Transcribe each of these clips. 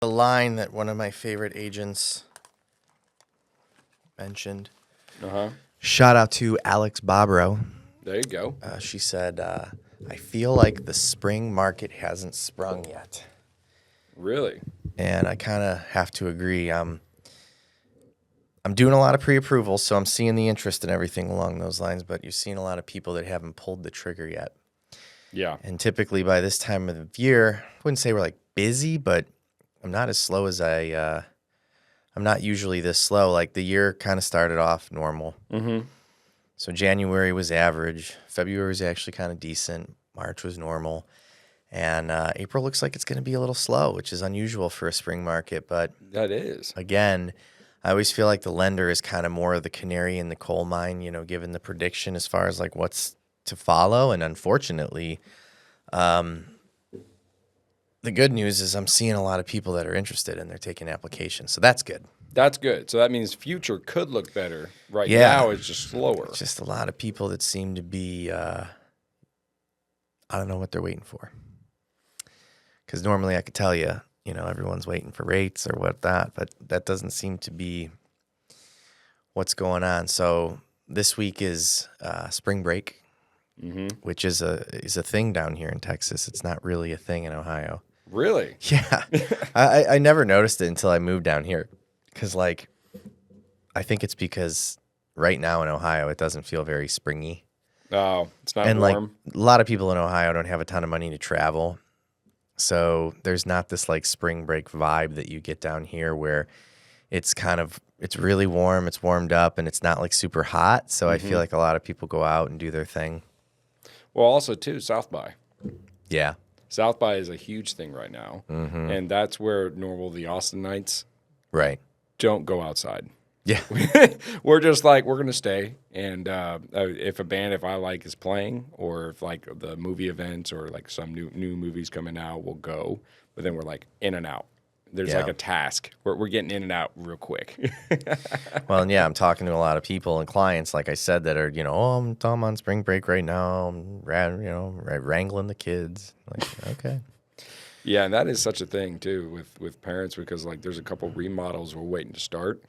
A line that one of my favorite agents mentioned. Shout out to Alex Bobro. There you go. She said, I feel like the spring market hasn't sprung yet. Really? And I kind of have to agree. I'm doing a lot of pre-approval, so I'm seeing the interest and everything along those lines, but you're seeing a lot of people that haven't pulled the trigger yet. Yeah. And typically by this time of the year, I wouldn't say we're like busy, but I'm not as slow as I'm not usually this slow. Like the year kind of started off normal. Mm-hmm. So January was average. February was actually kind of decent. March was normal. And April looks like it's going to be a little slow, which is unusual for a spring market. But that is. Again, I always feel like the lender is kind of more of the canary in the coal mine, given the prediction as far as like what's to follow. And unfortunately, the good news is I'm seeing a lot of people that are interested and they're taking applications. So that's good. That's good. So that means future could look better. Right Yeah. now it's just slower. It's just a lot of people that seem to be, I don't know what they're waiting for. Because normally I could tell you, everyone's waiting for rates or what but that doesn't seem to be what's going on. So this week is spring break, which is a thing down here in Texas. It's not really a thing in Ohio. Really? Yeah. I never noticed it until I moved down here. Because, I think it's because right now in Ohio it doesn't feel very springy. Oh, it's not and warm. A lot of people in Ohio don't have a ton of money to travel. So there's not this spring break vibe that you get down here where it's really warm, it's warmed up, and it's not super hot. So I feel like a lot of people go out and do their thing. Well, also too, South by. Yeah. South by is a huge thing right now. Mm-hmm. And that's where the Austinites don't go outside. Yeah. We're just we're going to stay. And if a band, if I like, is playing, or if the movie events or some new movies coming out, we'll go. But then we're in and out. There's a task. We're getting in and out real quick. Well, and I'm talking to a lot of people and clients, like I said, that are, I'm on spring break right now. I'm, wrangling the kids. Okay. Yeah, and that is such a thing, too, with parents, because, there's a couple remodels we're waiting to start.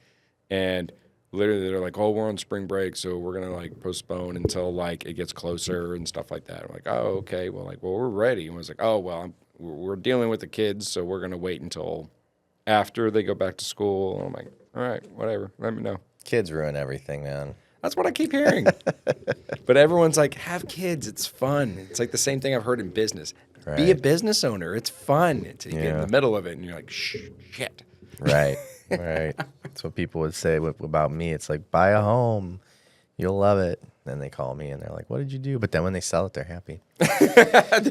And literally they're like, oh, we're on spring break, so we're going to, postpone until, it gets closer and stuff like that. I'm like, oh, okay. Well, we're ready. And I was like, oh, well, we're dealing with the kids, so we're going to wait until after they go back to school. And I'm like, all right, whatever. Let me know. Kids ruin everything, man. That's what I keep hearing. But everyone's like, have kids. It's fun. It's the same thing I've heard in business. Right. Be a business owner. It's fun until you get in the middle of it, and you're like, shit. Right, right. That's what people would say about me. It's like, buy a home. You'll love it. Then they call me, and they're like, what did you do? But then when they sell it, they're happy.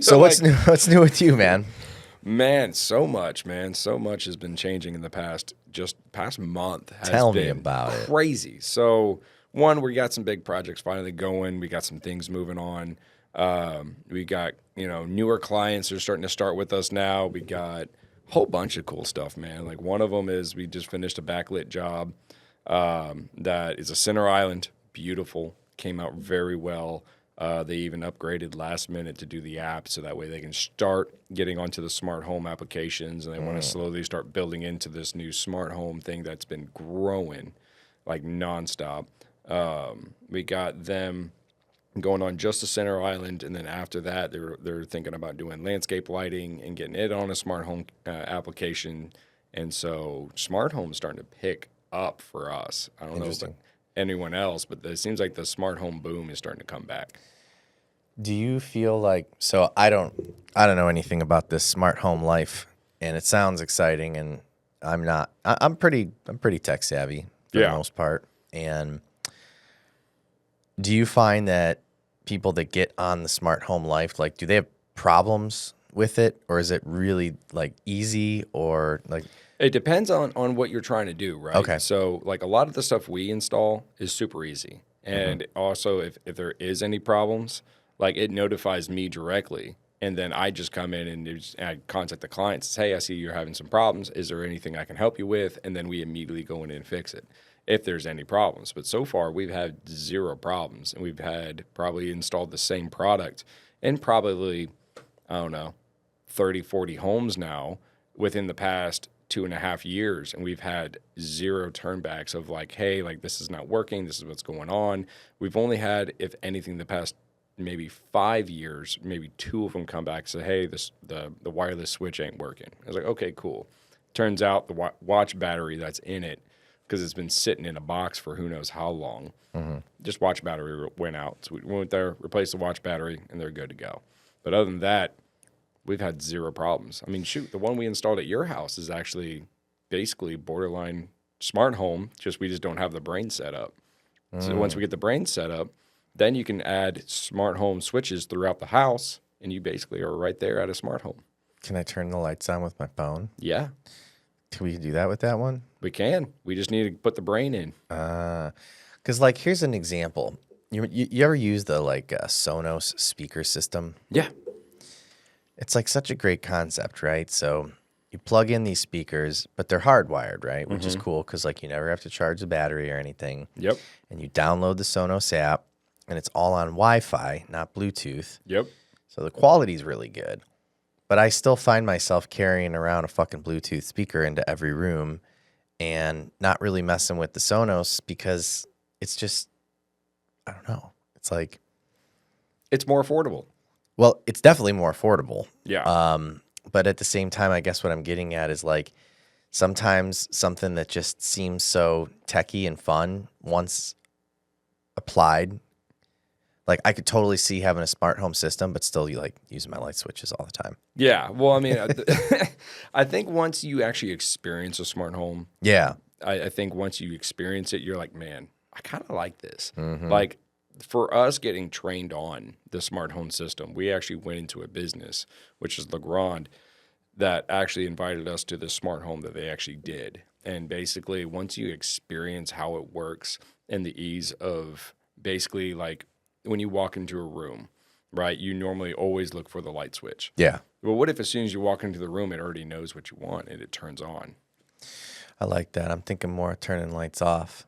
So what's new? What's new with you, man? Man, so much, So much has been changing in the past month. Tell me about it. Crazy. So, one, we got some big projects finally going. We got some things moving on. We got, newer clients are starting to start with us now. We got a whole bunch of cool stuff, man. One of them is we just finished a backlit job that is a center island. Beautiful. Came out very well. They even upgraded last minute to do the app so that way they can start getting onto the smart home applications, and they want to slowly start building into this new smart home thing that's been growing nonstop. We got them going on just the center island, and then after that they're thinking about doing landscape lighting and getting it on a smart home application. And so smart home is starting to pick up for us. I don't know about anyone else, but it seems like the smart home boom is starting to come back. Do you feel so I don't know anything about this smart home life, and it sounds exciting, and I'm pretty tech savvy for the most part. And do you find that people that get on the smart home life, do they have problems with it, or is it really easy, or It depends on what you're trying to do, right? Okay. So a lot of the stuff we install is super easy. And also if there is any problems, it notifies me directly. And then I just come in and I contact the client and say, hey, I see you're having some problems. Is there anything I can help you with? And then we immediately go in and fix it if there's any problems. But so far we've had zero problems, and we've had probably installed the same product in probably, I don't know, 30, 40 homes now within the past 2.5 years, and we've had 0 turnbacks of like, hey, like this is not working. This is what's going on. We've only had, if anything, the past maybe 5 years, maybe 2 of them come back and say, hey, the wireless switch ain't working. I was like, okay, cool. Turns out the watch battery that's in it, because it's been sitting in a box for who knows how long, just watch battery went out. So we went there, replaced the watch battery, and they're good to go. But other than that, we've had 0 problems. I mean, shoot, the one we installed at your house is actually basically borderline smart home, we just don't have the brain set up. So once we get the brain set up, then you can add smart home switches throughout the house, and you basically are right there at a smart home. Can I turn the lights on with my phone? Yeah. Can we do that with that one? We can. We just need to put the brain in. Because, like, here's an example. You ever use the, like, Sonos speaker system? Yeah. It's, like, such a great concept, right? So you plug in these speakers, but they're hardwired, right? Which is cool because, like, you never have to charge the battery or anything. Yep. And you download the Sonos app, and it's all on Wi-Fi, not Bluetooth. Yep. So the quality's really good. But I still find myself carrying around a fucking Bluetooth speaker into every room and not really messing with the Sonos because it's just, I don't know. It's like, it's more affordable. Well, it's definitely more affordable. Yeah. But at the same time, I guess what I'm getting at is like sometimes something that just seems so techie and fun once applied. Like, I could totally see having a smart home system, but still, you like using my light switches all the time. Yeah. Well, I mean, I think once you actually experience a smart home, yeah, I think once you experience it, you're like, man, I kind of like this. Like, for us getting trained on the smart home system, we actually went into a business, which is Legrand, that actually invited us to the smart home that they actually did. And basically, once you experience how it works and the ease of basically like, when you walk into a room, right, you normally always look for the light switch. Yeah. Well, what if as soon as you walk into the room, it already knows what you want and it turns on? I like that. I'm thinking more of turning lights off.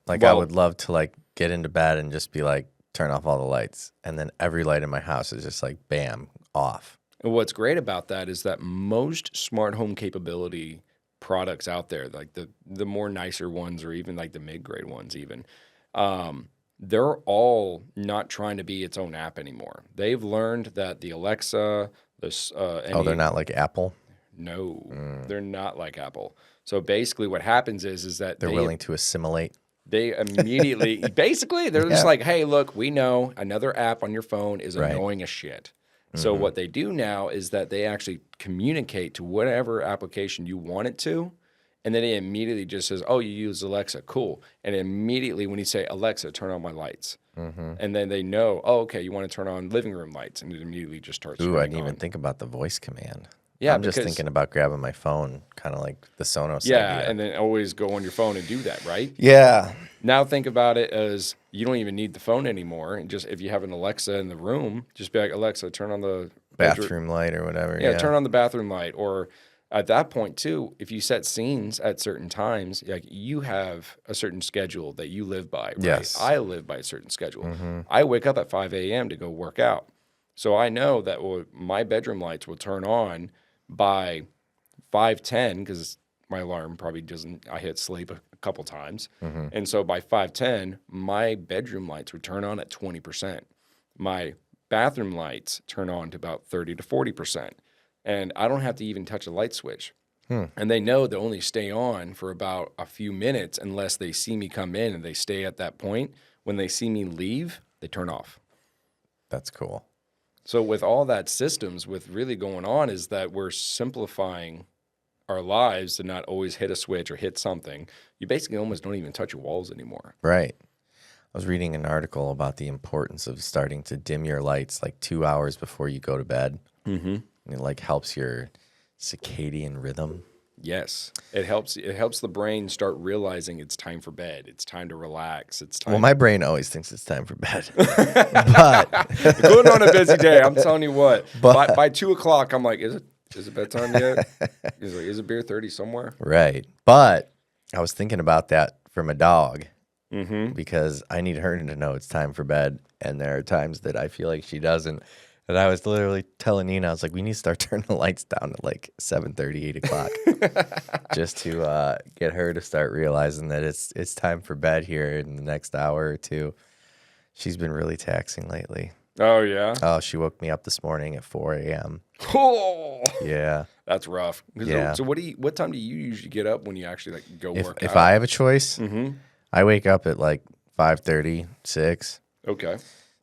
Like, I would love to, like, get into bed and just be like, turn off all the lights. And then every light in my house is just like, bam, off. And what's great about that is that most smart home capability products out there, like the more nicer ones or even like the mid-grade ones even, they're all not trying to be its own app anymore. They've learned that the Alexa, they're not like Apple? No, they're not like Apple. So basically what happens is that they're willing to assimilate. They immediately, basically, they're just like, hey, look, we know another app on your phone is annoying as shit. So what they do now is that they actually communicate to whatever application you want it to. And then it immediately just says, oh, you use Alexa, cool. And immediately when you say, Alexa, turn on my lights. And then they know, oh, okay, you want to turn on living room lights. And it immediately just starts turning on. I didn't even think about the voice command. Yeah, I'm just thinking about grabbing my phone, kind of like the Sonos idea. And then always go on your phone and do that, right? Yeah. Now think about it as you don't even need the phone anymore. And just if you have an Alexa in the room, just be like, Alexa, turn on the bathroom light or whatever. Yeah, turn on the bathroom light. Or at that point too, if you set scenes at certain times, like you have a certain schedule that you live by. Right? Yes. I live by a certain schedule. I wake up at 5 a.m. to go work out. So I know that my bedroom lights will turn on by 5:10 because my alarm probably doesn't. I hit sleep a couple times, and so by 5:10, my bedroom lights would turn on at 20%. My bathroom lights turn on to about 30 to 40%, and I don't have to even touch a light switch. And they know they only stay on for about a few minutes unless they see me come in, and they stay at that point. When they see me leave, they turn off. That's cool. So with all that systems, with really going on is that we're simplifying our lives to not always hit a switch or hit something. You basically almost don't even touch your walls anymore. Right. I was reading an article about the importance of starting to dim your lights like 2 hours before you go to bed. And it like helps your circadian rhythm. Yes, it helps the brain start realizing it's time for bed. It's time to relax. It's time. Well, my brain always thinks it's time for bed. But going on a busy day, I'm telling you what. By 2 o'clock, I'm like, is it bedtime yet? He's like, is it beer 30 somewhere? Right. But I was thinking about that for my dog because I need her to know it's time for bed, and there are times that I feel like she doesn't. And I was literally telling Nina, I was like, we need to start turning the lights down at like 7:30, 8 o'clock, just to get her to start realizing that it's time for bed here in the next hour or two. She's been really taxing lately. Oh, yeah? Oh, she woke me up this morning at 4 a.m. Oh, Yeah. that's rough. Yeah. So what time do you usually get up when you actually like go work out? If I have a choice, Mm-hmm. I wake up at like 5:30, 6. Okay.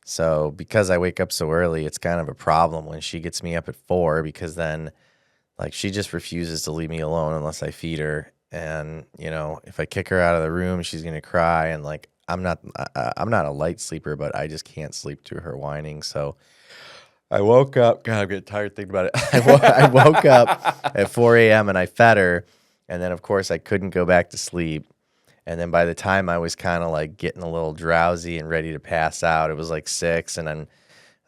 So because I wake up so early, it's kind of a problem when she gets me up at 4, because then like she just refuses to leave me alone unless I feed her. And, you know, if I kick her out of the room, she's going to cry. And like, I'm not a light sleeper, but I just can't sleep through her whining. So I woke up. God, I'm getting tired thinking about it. I woke up at 4 a.m. and I fed her. And then, of course, I couldn't go back to sleep. And then by the time I was kind of like getting a little drowsy and ready to pass out, it was like 6. And then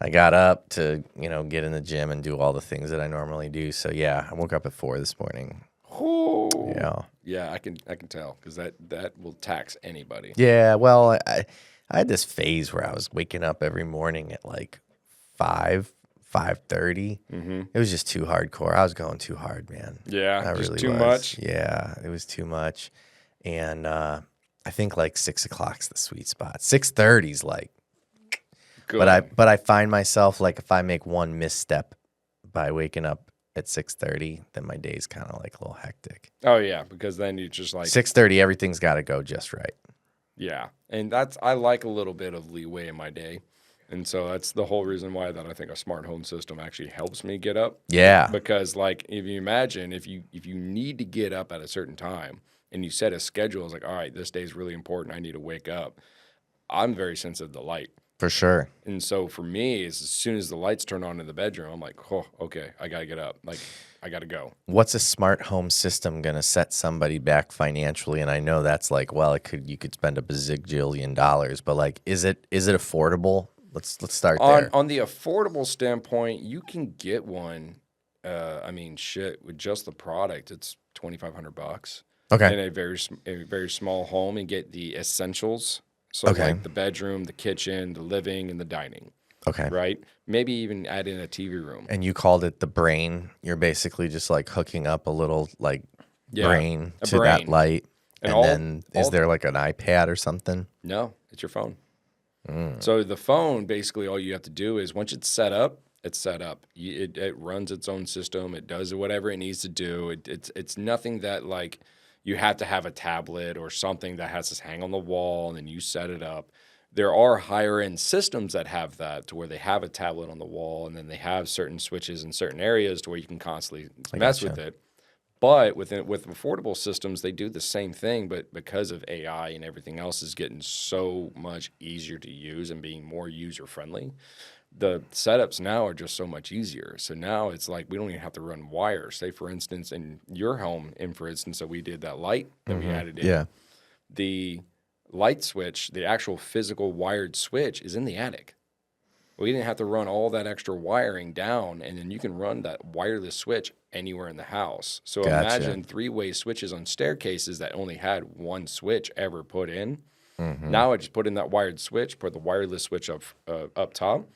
I got up to, you know, get in the gym and do all the things that I normally do. So, yeah, I woke up at 4 this morning. Oh. Yeah. Yeah, I can tell because that will tax anybody. Yeah, well, I had this phase where I was waking up every morning at like 5:30. Mm-hmm. It was just too hardcore. I was going too hard, man. Yeah, I just really too was. much. Yeah, it was too much. And I think like 6 o'clock's the sweet spot. 6:30's like, Good. but I find myself like if I make one misstep by waking up at 6:30, then my day's kind of like a little hectic. Oh yeah, because then you just like 6:30, everything's got to go just right. Yeah, and I like a little bit of leeway in my day, and so that's the whole reason why that I think a smart home system actually helps me get up. Yeah. Because like if you imagine if you need to get up at a certain time and you set a schedule, it's like all right, this day is really important. I need to wake up. I'm very sensitive to light. For sure. And so for me, as soon as the lights turn on in the bedroom, I'm like, oh, okay, I got to get up. Like, I got to go. What's a smart home system going to set somebody back financially? And I know that's like, well, you could spend a bazillion dollars, but like, is it affordable? Let's start there. On the affordable standpoint, you can get one. I mean, shit, with just the product, it's $2,500. Okay. In a very small home, and get the essentials. So Okay. like the bedroom, the kitchen, the living, and the dining. Okay. Right? Maybe even add in a TV room. And you called it the brain. You're basically just like hooking up a little like brain to that light. And then is there like an iPad or something? No, it's your phone. So the phone, basically all you have to do is once it's set up, it's set up. It runs its own system. It does whatever it needs to do. It's nothing that like you have to have a tablet or something that has to hang on the wall and then you set it up. There are higher end systems that have that to where they have a tablet on the wall and then they have certain switches in certain areas to where you can constantly mess with it. But with affordable systems, they do the same thing, but because of AI and everything else is getting so much easier to use and being more user friendly, the setups now are just so much easier. So now it's like we don't even have to run wires. Say, for instance, in your home, so we did that light that we added in. Yeah. The light switch, the actual physical wired switch, is in the attic. We didn't have to run all that extra wiring down, and then you can run that wireless switch anywhere in the house. So imagine 3-way switches on staircases that only had one switch ever put in. Now I just put in that wired switch, put the wireless switch up top,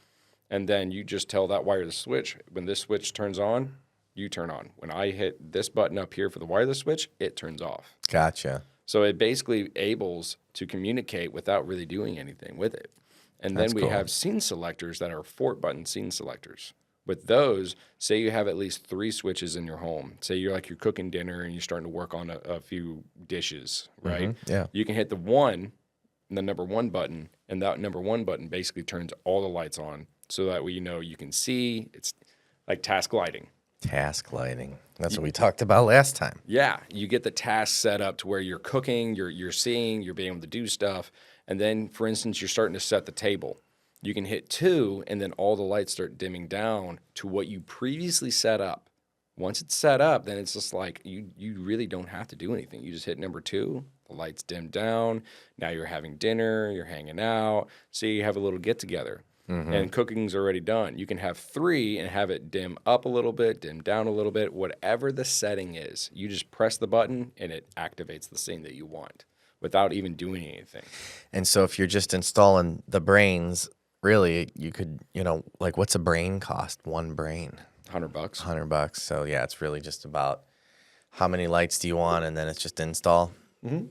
and then you just tell that wireless switch, when this switch turns on, you turn on. When I hit this button up here for the wireless switch, it turns off. Gotcha. So it basically ables to communicate without really doing anything with it. And then we have scene selectors that are 4-button scene selectors. With those, say you have at least 3 switches in your home. Say you're cooking dinner and you're starting to work on a few dishes, right? Yeah. You can hit the number 1 button, and that number 1 button basically turns all the lights on so that way you know you can see. It's like task lighting. Task lighting. That's what we talked about last time. Yeah, you get the task set up to where you're cooking, you're seeing, you're being able to do stuff. And then, for instance, you're starting to set the table. You can hit 2, and then all the lights start dimming down to what you previously set up. Once it's set up, then it's just like you really don't have to do anything. You just hit number 2, the lights dim down. Now you're having dinner, you're hanging out. So you have a little get-together. And cooking's already done. You can have 3 and have it dim up a little bit, dim down a little bit. Whatever the setting is, you just press the button, and it activates the scene that you want without even doing anything. And so if you're just installing the brains really you could, like what's a brain cost? One brain, $100. $100. So yeah, it's really just about how many lights do you want, and then it's just install. Mm-hmm.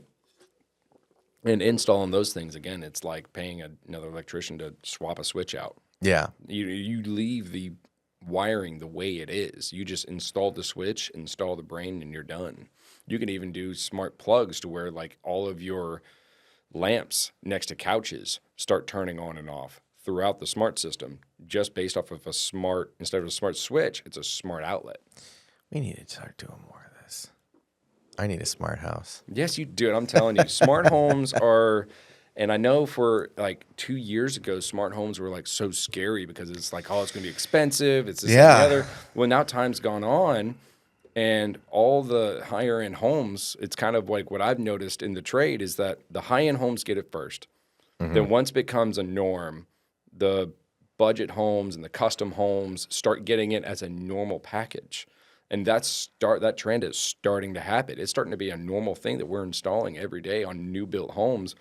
And installing those things, again, it's like paying another electrician to swap a switch out. Yeah. You leave the wiring the way it is. You just install the switch, install the brain, and you're done. You can even do smart plugs to where like all of your lamps next to couches start turning on and off throughout the smart system, just based off of instead of a smart switch, it's a smart outlet. We need to start doing more of this. I need a smart house. Yes, you do. I'm telling you, smart homes are, and I know for like 2 years ago, smart homes were like so scary because it's like, oh, it's going to be expensive. It's this and the other. Well, now time's gone on, and all the higher end homes, it's kind of like what I've noticed in the trade is that the high end homes get it first. Mm-hmm. Then once it becomes a norm, the budget homes and the custom homes start getting it as a normal package. And that trend is starting to happen. It's starting to be a normal thing that we're installing every day on new built homes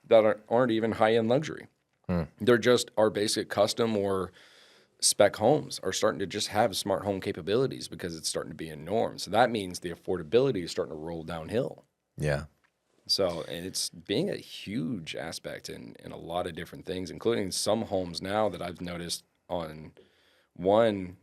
that aren't even high end luxury. They're just our basic custom or spec homes are starting to just have smart home capabilities because it's starting to be a norm. So that means the affordability is starting to roll downhill. Yeah. So, and it's being a huge aspect in a lot of different things, including some homes now that I've noticed on one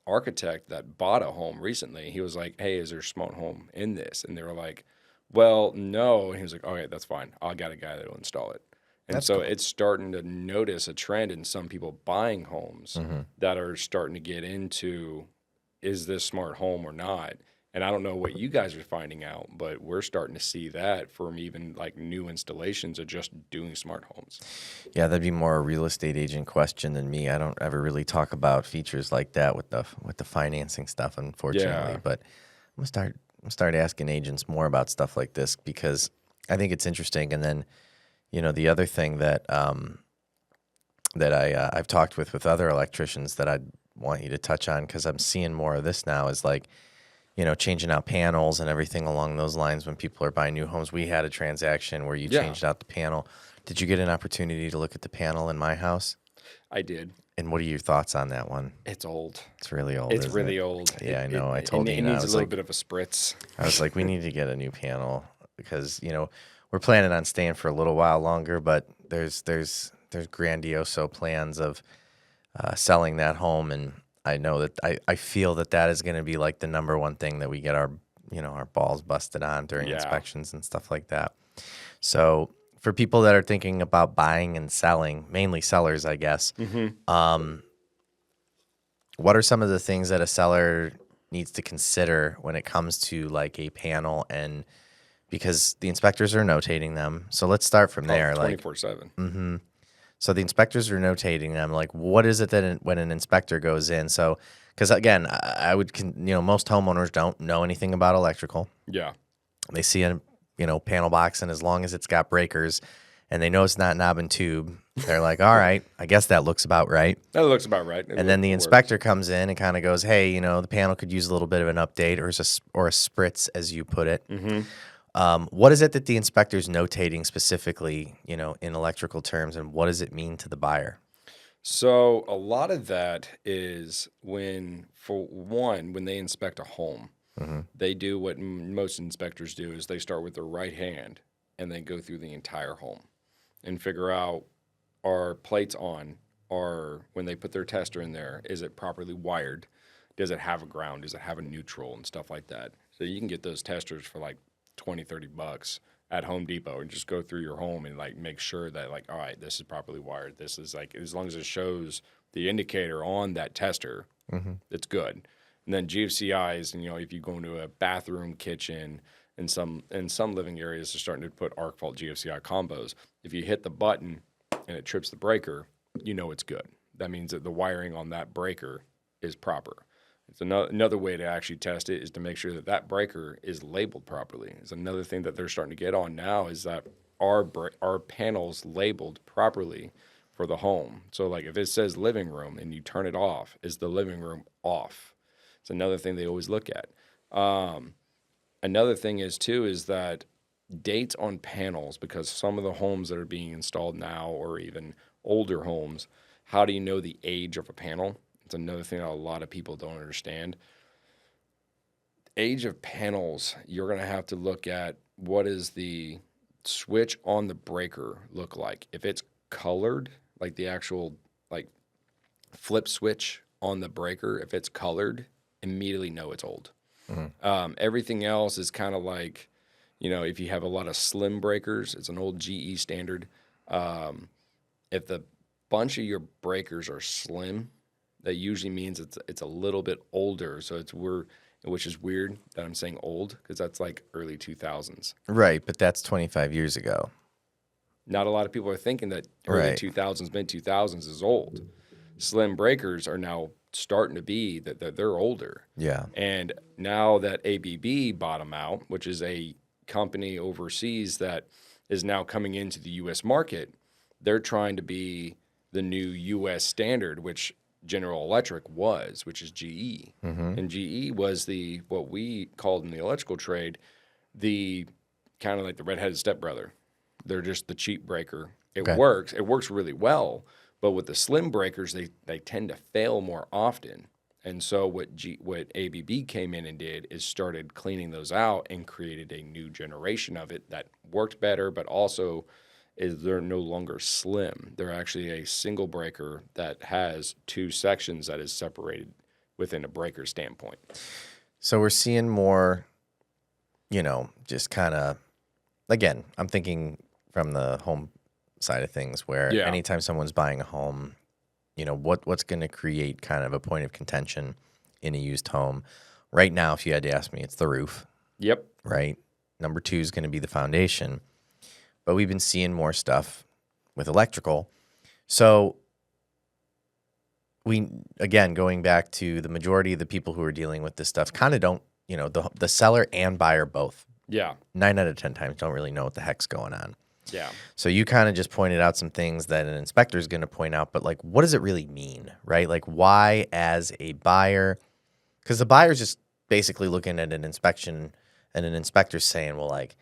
architect that bought a home recently. He was like, hey, is there a smart home in this? And they were like, well, no. And he was like, okay, that's fine. I got a guy that will install it. And that's so cool. It's starting to notice a trend in some people buying homes that are starting to get into, is this smart home or not? And I don't know what you guys are finding out, but we're starting to see that from even like new installations of just doing smart homes. Yeah, that'd be more a real estate agent question than me. I don't ever really talk about features like that with the financing stuff, unfortunately. Yeah. But I'm gonna start asking agents more about stuff like this because I think it's interesting. And then, the other thing that I've talked with other electricians that I'd want you to touch on because I'm seeing more of this now is like, changing out panels and everything along those lines when people are buying new homes. We had a transaction where you changed out the panel. Did you get an opportunity to look at the panel in my house? I did. And what are your thoughts on that one? It's old. It's really old. It's really old. Yeah, I know. I told Nina. It needs a little bit of a spritz. I was like, we need to get a new panel because, we're planning on staying for a little while longer, but there's grandioso plans of selling that home, and I know that I feel that is going to be like the number one thing that we get our balls busted on during inspections and stuff like that. So for people that are thinking about buying and selling, mainly sellers, I guess, what are some of the things that a seller needs to consider when it comes to like a panel? And because the inspectors are notating them, so let's start from there. 24/7. So the inspectors are notating them. Like, what is it that when an inspector goes in? So, because again, I would, most homeowners don't know anything about electrical. Yeah. They see a, panel box, and as long as it's got breakers, and they know it's not knob and tube, they're like, all right, I guess that looks about right. That looks about right. And then the inspector comes in and kind of goes, hey, the panel could use a little bit of an update or a spritz, as you put it. What is it that the inspector's notating specifically, in electrical terms, and what does it mean to the buyer? So a lot of that is when they inspect a home, they do what most inspectors do is they start with their right hand and they go through the entire home and figure out, are plates on, or when they put their tester in there, is it properly wired? Does it have a ground? Does it have a neutral and stuff like that? So you can get those testers for like $20-$30 at Home Depot and just go through your home and like make sure that like, all right, this is properly wired. This is like, as long as it shows the indicator on that tester, it's good. And then GFCIs, and if you go into a bathroom, kitchen, and some living areas are starting to put arc fault GFCI combos. If you hit the button and it trips the breaker, it's good. That means that the wiring on that breaker is proper. It's another way to actually test it is to make sure that breaker is labeled properly. It's another thing that they're starting to get on now is that our panels labeled properly for the home. So like if it says living room and you turn it off, is the living room off? It's another thing they always look at. Another thing is that dates on panels, because some of the homes that are being installed now or even older homes, how do you know the age of a panel? It's another thing that a lot of people don't understand. Age of panels, you're going to have to look at what is the switch on the breaker look like. If it's colored, like the actual like flip switch on the breaker, if it's colored, immediately know it's old. Everything else is kind of like, if you have a lot of slim breakers, it's an old GE standard. If the bunch of your breakers are slim, that usually means it's a little bit older. So which is weird that I'm saying old, because that's like early 2000s. Right, but that's 25 years ago. Not a lot of people are thinking that early Right. 2000s, mid 2000s is old. Slim breakers are now starting to be that they're older. Yeah. And now that ABB bought them out, which is a company overseas that is now coming into the U.S. market, they're trying to be the new U.S. standard, which General Electric was, which is GE. And GE was what we called in the electrical trade, the kind of like the redheaded stepbrother. They're just the cheap breaker. It works. It works really well. But with the slim breakers, they tend to fail more often. And so what ABB came in and did is started cleaning those out and created a new generation of it that worked better, but also they're no longer slim. They're actually a single breaker that has two sections that is separated within a breaker standpoint. So we're seeing more, just kind of, again, I'm thinking from the home side of things, where anytime someone's buying a home, what's going to create kind of a point of contention in a used home. Right now, if you had to ask me, it's the roof. Yep. Right? Number 2 is going to be the foundation. But we've been seeing more stuff with electrical. So again, going back to the majority of the people who are dealing with this stuff kind of don't, the seller and buyer both. Yeah. 9 out of 10 times don't really know what the heck's going on. Yeah. So you kind of just pointed out some things that an inspector is going to point out, but like, what does it really mean, right? Like, why as a buyer? Because the buyer's just basically looking at an inspection and an inspector's saying, well, like,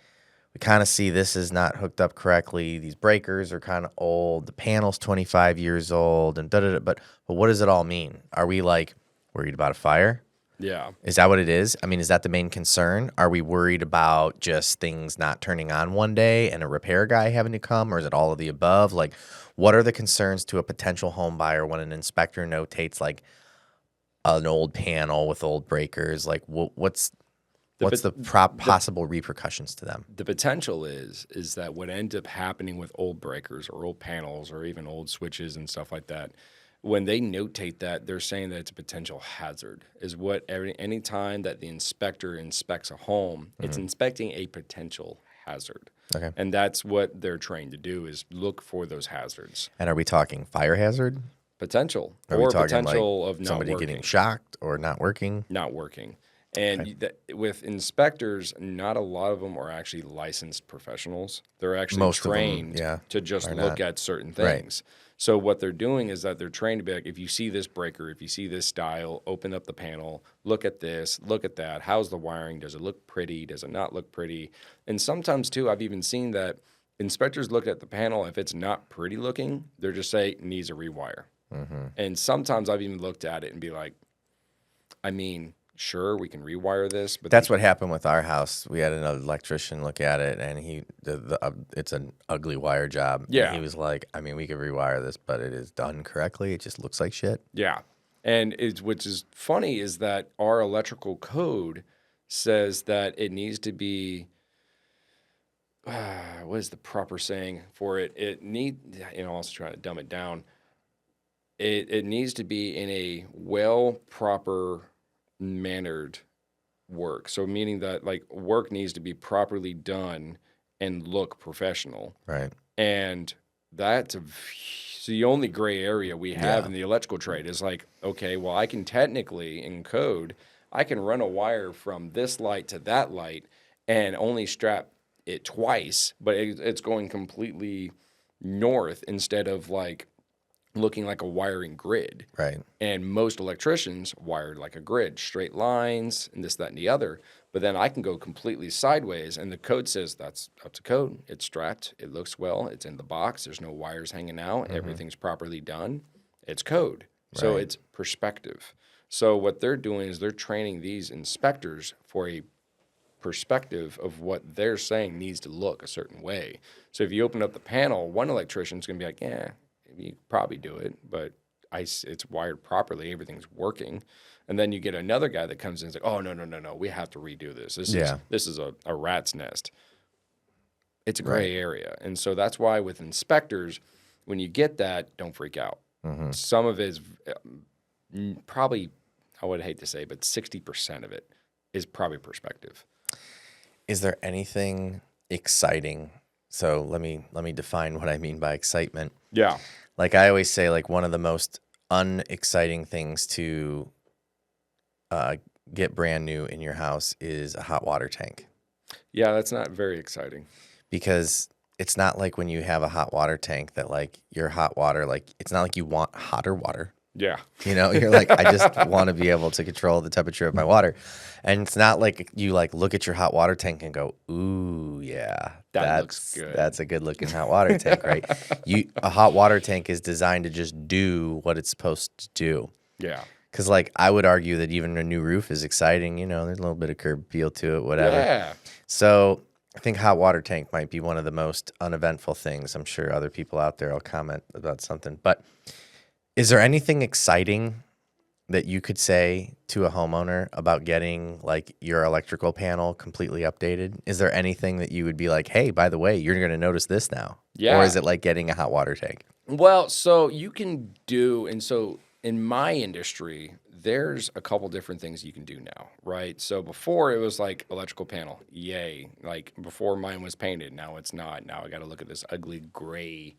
we kind of see this is not hooked up correctly. These breakers are kind of old. The panel's 25 years old, and da-da-da. But what does it all mean? Are we like worried about a fire? Yeah. Is that what it is? I mean, is that the main concern? Are we worried about just things not turning on one day and a repair guy having to come, or is it all of the above? Like, what are the concerns to a potential home buyer when an inspector notates like an old panel with old breakers? Like, what's the possible repercussions to them? The potential is that what ends up happening with old breakers or old panels or even old switches and stuff like that, when they notate that, they're saying that it's a potential hazard. Is what any time that the inspector inspects a home, it's inspecting a potential hazard. Okay. And that's what they're trained to do, is look for those hazards. And are we talking fire hazard? Potential. Are or we talking potential like of not somebody working. getting shocked or not working? Not working. And with inspectors, not a lot of them are actually licensed professionals. They're actually Most trained of them, to just are look not. at certain things. Right. So what they're doing is that they're trained to be like, if you see this breaker, if you see this style, open up the panel, look at this, look at that. How's the wiring? Does it look pretty? Does it not look pretty? And sometimes, too, I've even seen that inspectors look at the panel. If it's not pretty looking, they're just say, needs a rewire. And sometimes I've even looked at it and be like, I mean, sure, we can rewire this, but that's what happened with our house. We had an electrician look at it, and it's an ugly wire job. Yeah, and he was like, I mean, we could rewire this, but it is done correctly. It just looks like shit. Yeah, and which is funny is that our electrical code says that it needs to be. What is the proper saying for it? I'm also trying to dumb it down. It needs to be in a proper mannered work. So meaning that like work needs to be properly done and look professional. Right. And that's the only gray area we have in the electrical trade is like, okay, well, I can technically in code, I can run a wire from this light to that light and only strap it twice, but it's going completely north instead of like looking like a wiring grid. Right. And most electricians wired like a grid, straight lines, and this, that, and the other. But then I can go completely sideways, and the code says that's up to code. It's strapped. It looks well. It's in the box. There's no wires hanging out. Everything's properly done. It's code. So Right. it's perspective. So what they're doing is they're training these inspectors for a perspective of what they're saying needs to look a certain way. So if you open up the panel, one electrician's going to be like, yeah, you could probably do it, but it's wired properly. Everything's working. And then you get another guy that comes in and is like, oh, no. We have to redo this. This is a rat's nest. It's a gray area. And so that's why with inspectors, when you get that, don't freak out. Some of it is probably, I would hate to say, but 60% of it is probably perspective. Is there anything exciting? So let me define what I mean by excitement. Yeah. Like I always say, like one of the most unexciting things to get brand new in your house is a hot water tank. Yeah, that's not very exciting. Because it's not like when you have a hot water tank that like your hot water, like it's not like you want hotter water. Yeah. You know, you're like, I just want to be able to control the temperature of my water. And it's not like you like look at your hot water tank and go, ooh, yeah, that looks good. That's a good looking hot water tank, right? A hot water tank is designed to just do what it's supposed to do. Yeah. Because like I would argue that even a new roof is exciting. You know, there's a little bit of curb appeal to it, whatever. Yeah. So I think hot water tank might be one of the most uneventful things. I'm sure other people out there will comment about something. But is there anything exciting that you could say to a homeowner about getting like your electrical panel completely updated? Is there anything that you would be like, hey, by the way, you're going to notice this now? Yeah. Or is it like getting a hot water tank? Well, so you can do, and so in my industry, there's a couple different things you can do now, right? So before it was like electrical panel, yay. Like before mine was painted, now it's not. Now I got to look at this ugly gray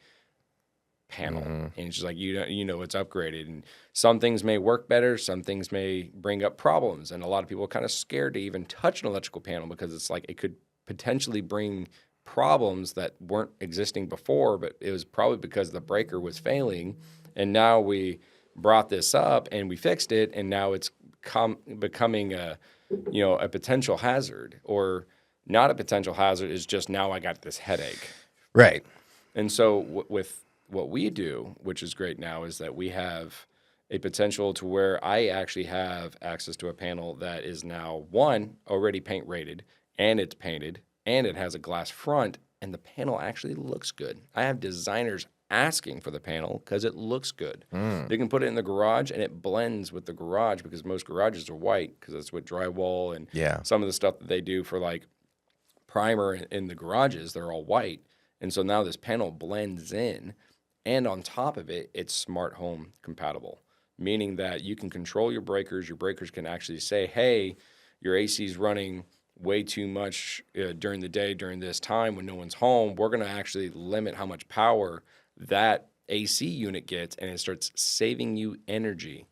panel, and it's just like you know it's upgraded, and some things may work better, some things may bring up problems, and a lot of people are kind of scared to even touch an electrical panel because it's like it could potentially bring problems that weren't existing before, but it was probably because the breaker was failing, and now we brought this up and we fixed it, and now it's becoming a potential hazard, or not a potential hazard, is just now I got this headache. Right. And so with what we do, which is great now, is that we have a potential to where I actually have access to a panel that is now, one, already paint rated, and it's painted, and it has a glass front, and the panel actually looks good. I have designers asking for the panel because it looks good. They can put it in the garage, and it blends with the garage because most garages are white because that's what drywall and some of the stuff that they do for like primer in the garages, they're all white. And so now this panel blends in. And on top of it, it's smart home compatible, meaning that you can control your breakers. Your breakers can actually say, hey, your AC is running way too much during the day during this time when no one's home. We're going to actually limit how much power that AC unit gets, and it starts saving you energy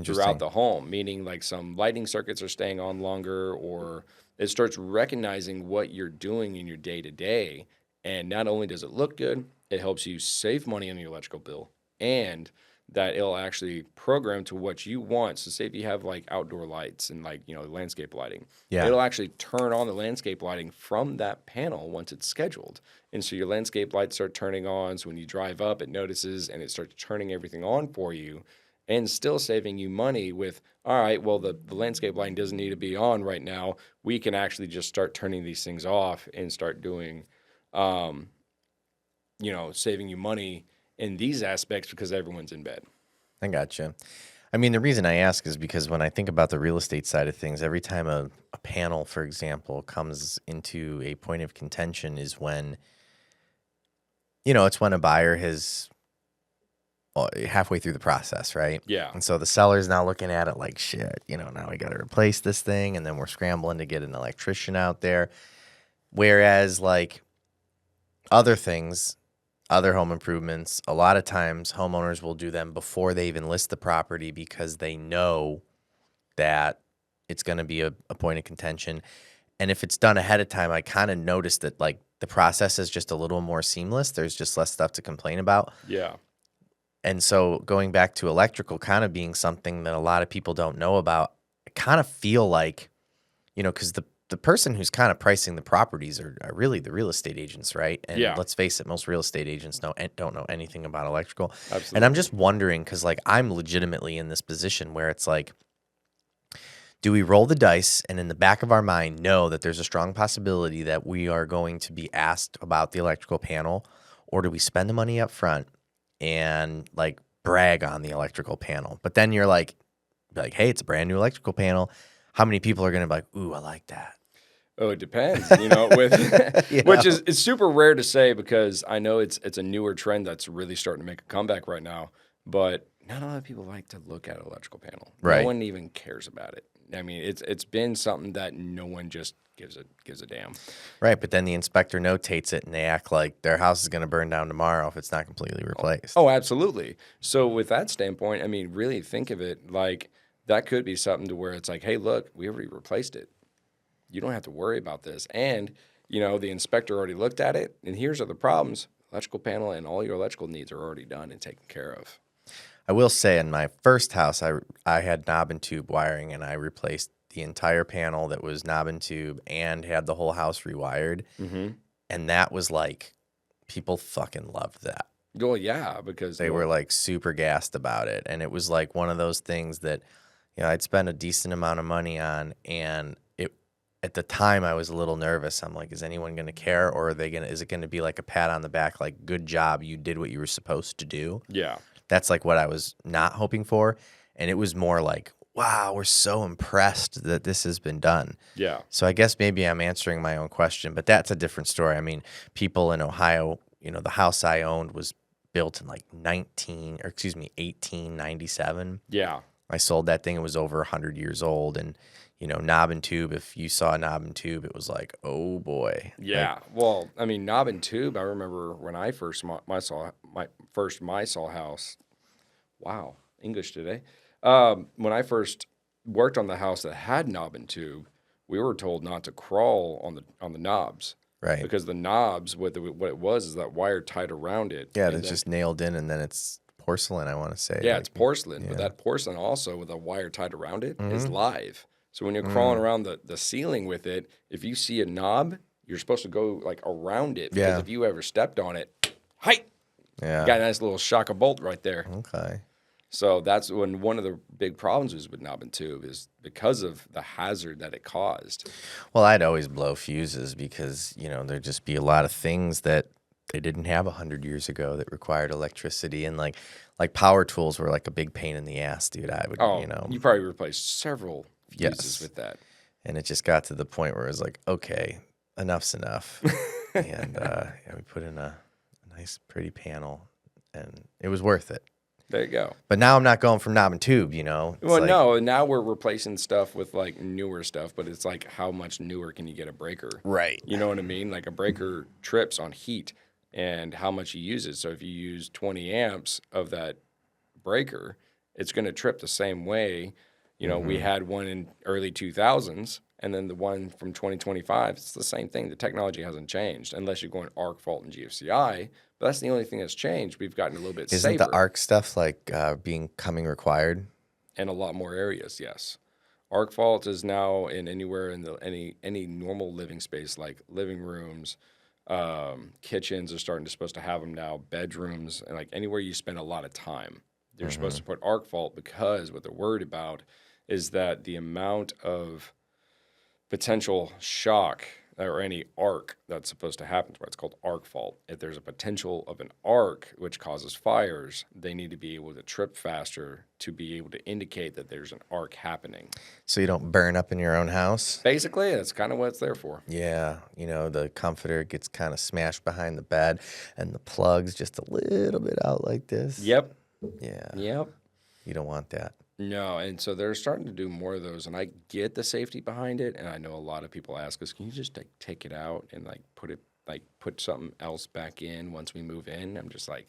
throughout the home, meaning like some lighting circuits are staying on longer, or it starts recognizing what you're doing in your day-to-day. And not only does it look good, it helps you save money on your electrical bill, and that it'll actually program to what you want. So say if you have like outdoor lights and like, landscape lighting, it'll actually turn on the landscape lighting from that panel once it's scheduled. And so your landscape lights start turning on. So when you drive up, it notices and it starts turning everything on for you, and still saving you money with, all right, well, the landscape lighting doesn't need to be on right now. We can actually just start turning these things off and start doing saving you money in these aspects because everyone's in bed. I gotcha. I mean, the reason I ask is because when I think about the real estate side of things, every time a panel, for example, comes into a point of contention is when, it's when a buyer has halfway through the process, right? Yeah. And so the seller's now looking at it like, shit, now we got to replace this thing, and then we're scrambling to get an electrician out there. Whereas like other things, other home improvements, a lot of times homeowners will do them before they even list the property because they know that it's going to be a point of contention. And if it's done ahead of time, I kind of noticed that, like, the process is just a little more seamless. There's just less stuff to complain about. Yeah. And so going back to electrical kind of being something that a lot of people don't know about, I kind of feel like, because the person who's kind of pricing the properties are really the real estate agents, right? And Yeah. let's face it, most real estate agents don't know anything about electrical. Absolutely. And I'm just wondering, because like I'm legitimately in this position where it's like, do we roll the dice and in the back of our mind know that there's a strong possibility that we are going to be asked about the electrical panel, or do we spend the money up front and like brag on the electrical panel? But then you're like, hey, it's a brand new electrical panel. How many people are going to be like, ooh, I like that? Oh, it depends, which is it's super rare to say because I know it's a newer trend that's really starting to make a comeback right now. But not a lot of people like to look at an electrical panel. Right. No one even cares about it. I mean, it's been something that no one just gives a damn. Right, but then the inspector notates it and they act like their house is going to burn down tomorrow if it's not completely replaced. Oh, absolutely. So with that standpoint, I mean, really think of it like that could be something to where it's like, hey, look, we already replaced it. You don't have to worry about this. And, the inspector already looked at it, and here's the problems. Electrical panel and all your electrical needs are already done and taken care of. I will say in my first house, I had knob and tube wiring, and I replaced the entire panel that was knob and tube and had the whole house rewired. Mm-hmm. And that was like, people fucking loved that. Well, yeah, because They were like super gassed about it. And it was like one of those things that, I'd spent a decent amount of money on, and at the time I was a little nervous. I'm like, is anyone going to care, or is it going to be like a pat on the back, like, good job, you did what you were supposed to do? Yeah. That's like what I was not hoping for. And it was more like, wow, we're so impressed that this has been done. Yeah. So I guess maybe I'm answering my own question, but that's a different story. I mean, people in Ohio, the house I owned was built in like 1897. Yeah. I sold that thing. It was over 100 years old. And, knob and tube, if you saw a knob and tube, it was like, oh boy. Yeah. Well, I mean, knob and tube, I remember when I first my saw house. Wow. English today. When I first worked on the house that had knob and tube, we were told not to crawl on the knobs. Right. Because the knobs, what it was is that wire tied around it. Yeah, it's just nailed in, and then it's porcelain, I want to say. Yeah, it's porcelain, yeah. but that porcelain also with a wire tied around it is Mm-hmm. live. So when you're crawling around the ceiling with it, if you see a knob, you're supposed to go like around it, because if you ever stepped on it, got a nice little shock of bolt right there. Okay. So that's when one of the big problems is with knob and tube is because of the hazard that it caused. Well, I'd always blow fuses because, there'd just be a lot of things that they didn't have 100 years ago that required electricity, and like power tools were like a big pain in the ass, dude. I would, you probably replaced several fuses with that. And it just got to the point where it was like, okay, enough's enough. And we put in a nice, pretty panel, and it was worth it. There you go. But now I'm not going from knob and tube, Well, no, now we're replacing stuff with like newer stuff, but it's like how much newer can you get a breaker? Right. You know what I mean? Like a breaker trips on heat and how much you use it. So if you use 20 amps of that breaker, it's going to trip the same way. We had one in early 2000s, and then the one from 2025, it's the same thing. The technology hasn't changed unless you're going arc fault and GFCI, but that's the only thing that's changed. We've gotten a little bit Isn't safer. the arc stuff like becoming required? In a lot more areas, yes. Arc fault is now in anywhere in any normal living space, like living rooms, kitchens are supposed to have them now, bedrooms, and like anywhere you spend a lot of time. They're supposed to put arc fault because what they're worried about is that the amount of potential shock or any arc that's supposed to happen, it's called arc fault. If there's a potential of an arc which causes fires, they need to be able to trip faster to be able to indicate that there's an arc happening. So you don't burn up in your own house? Basically, that's kind of what it's there for. Yeah. The comforter gets kind of smashed behind the bed, and the plug's just a little bit out like this. Yep. Yeah. Yep. You don't want that. No, and so they're starting to do more of those, and I get the safety behind it, and I know a lot of people ask us, can you just take it out and put something else back in once we move in? I'm just like,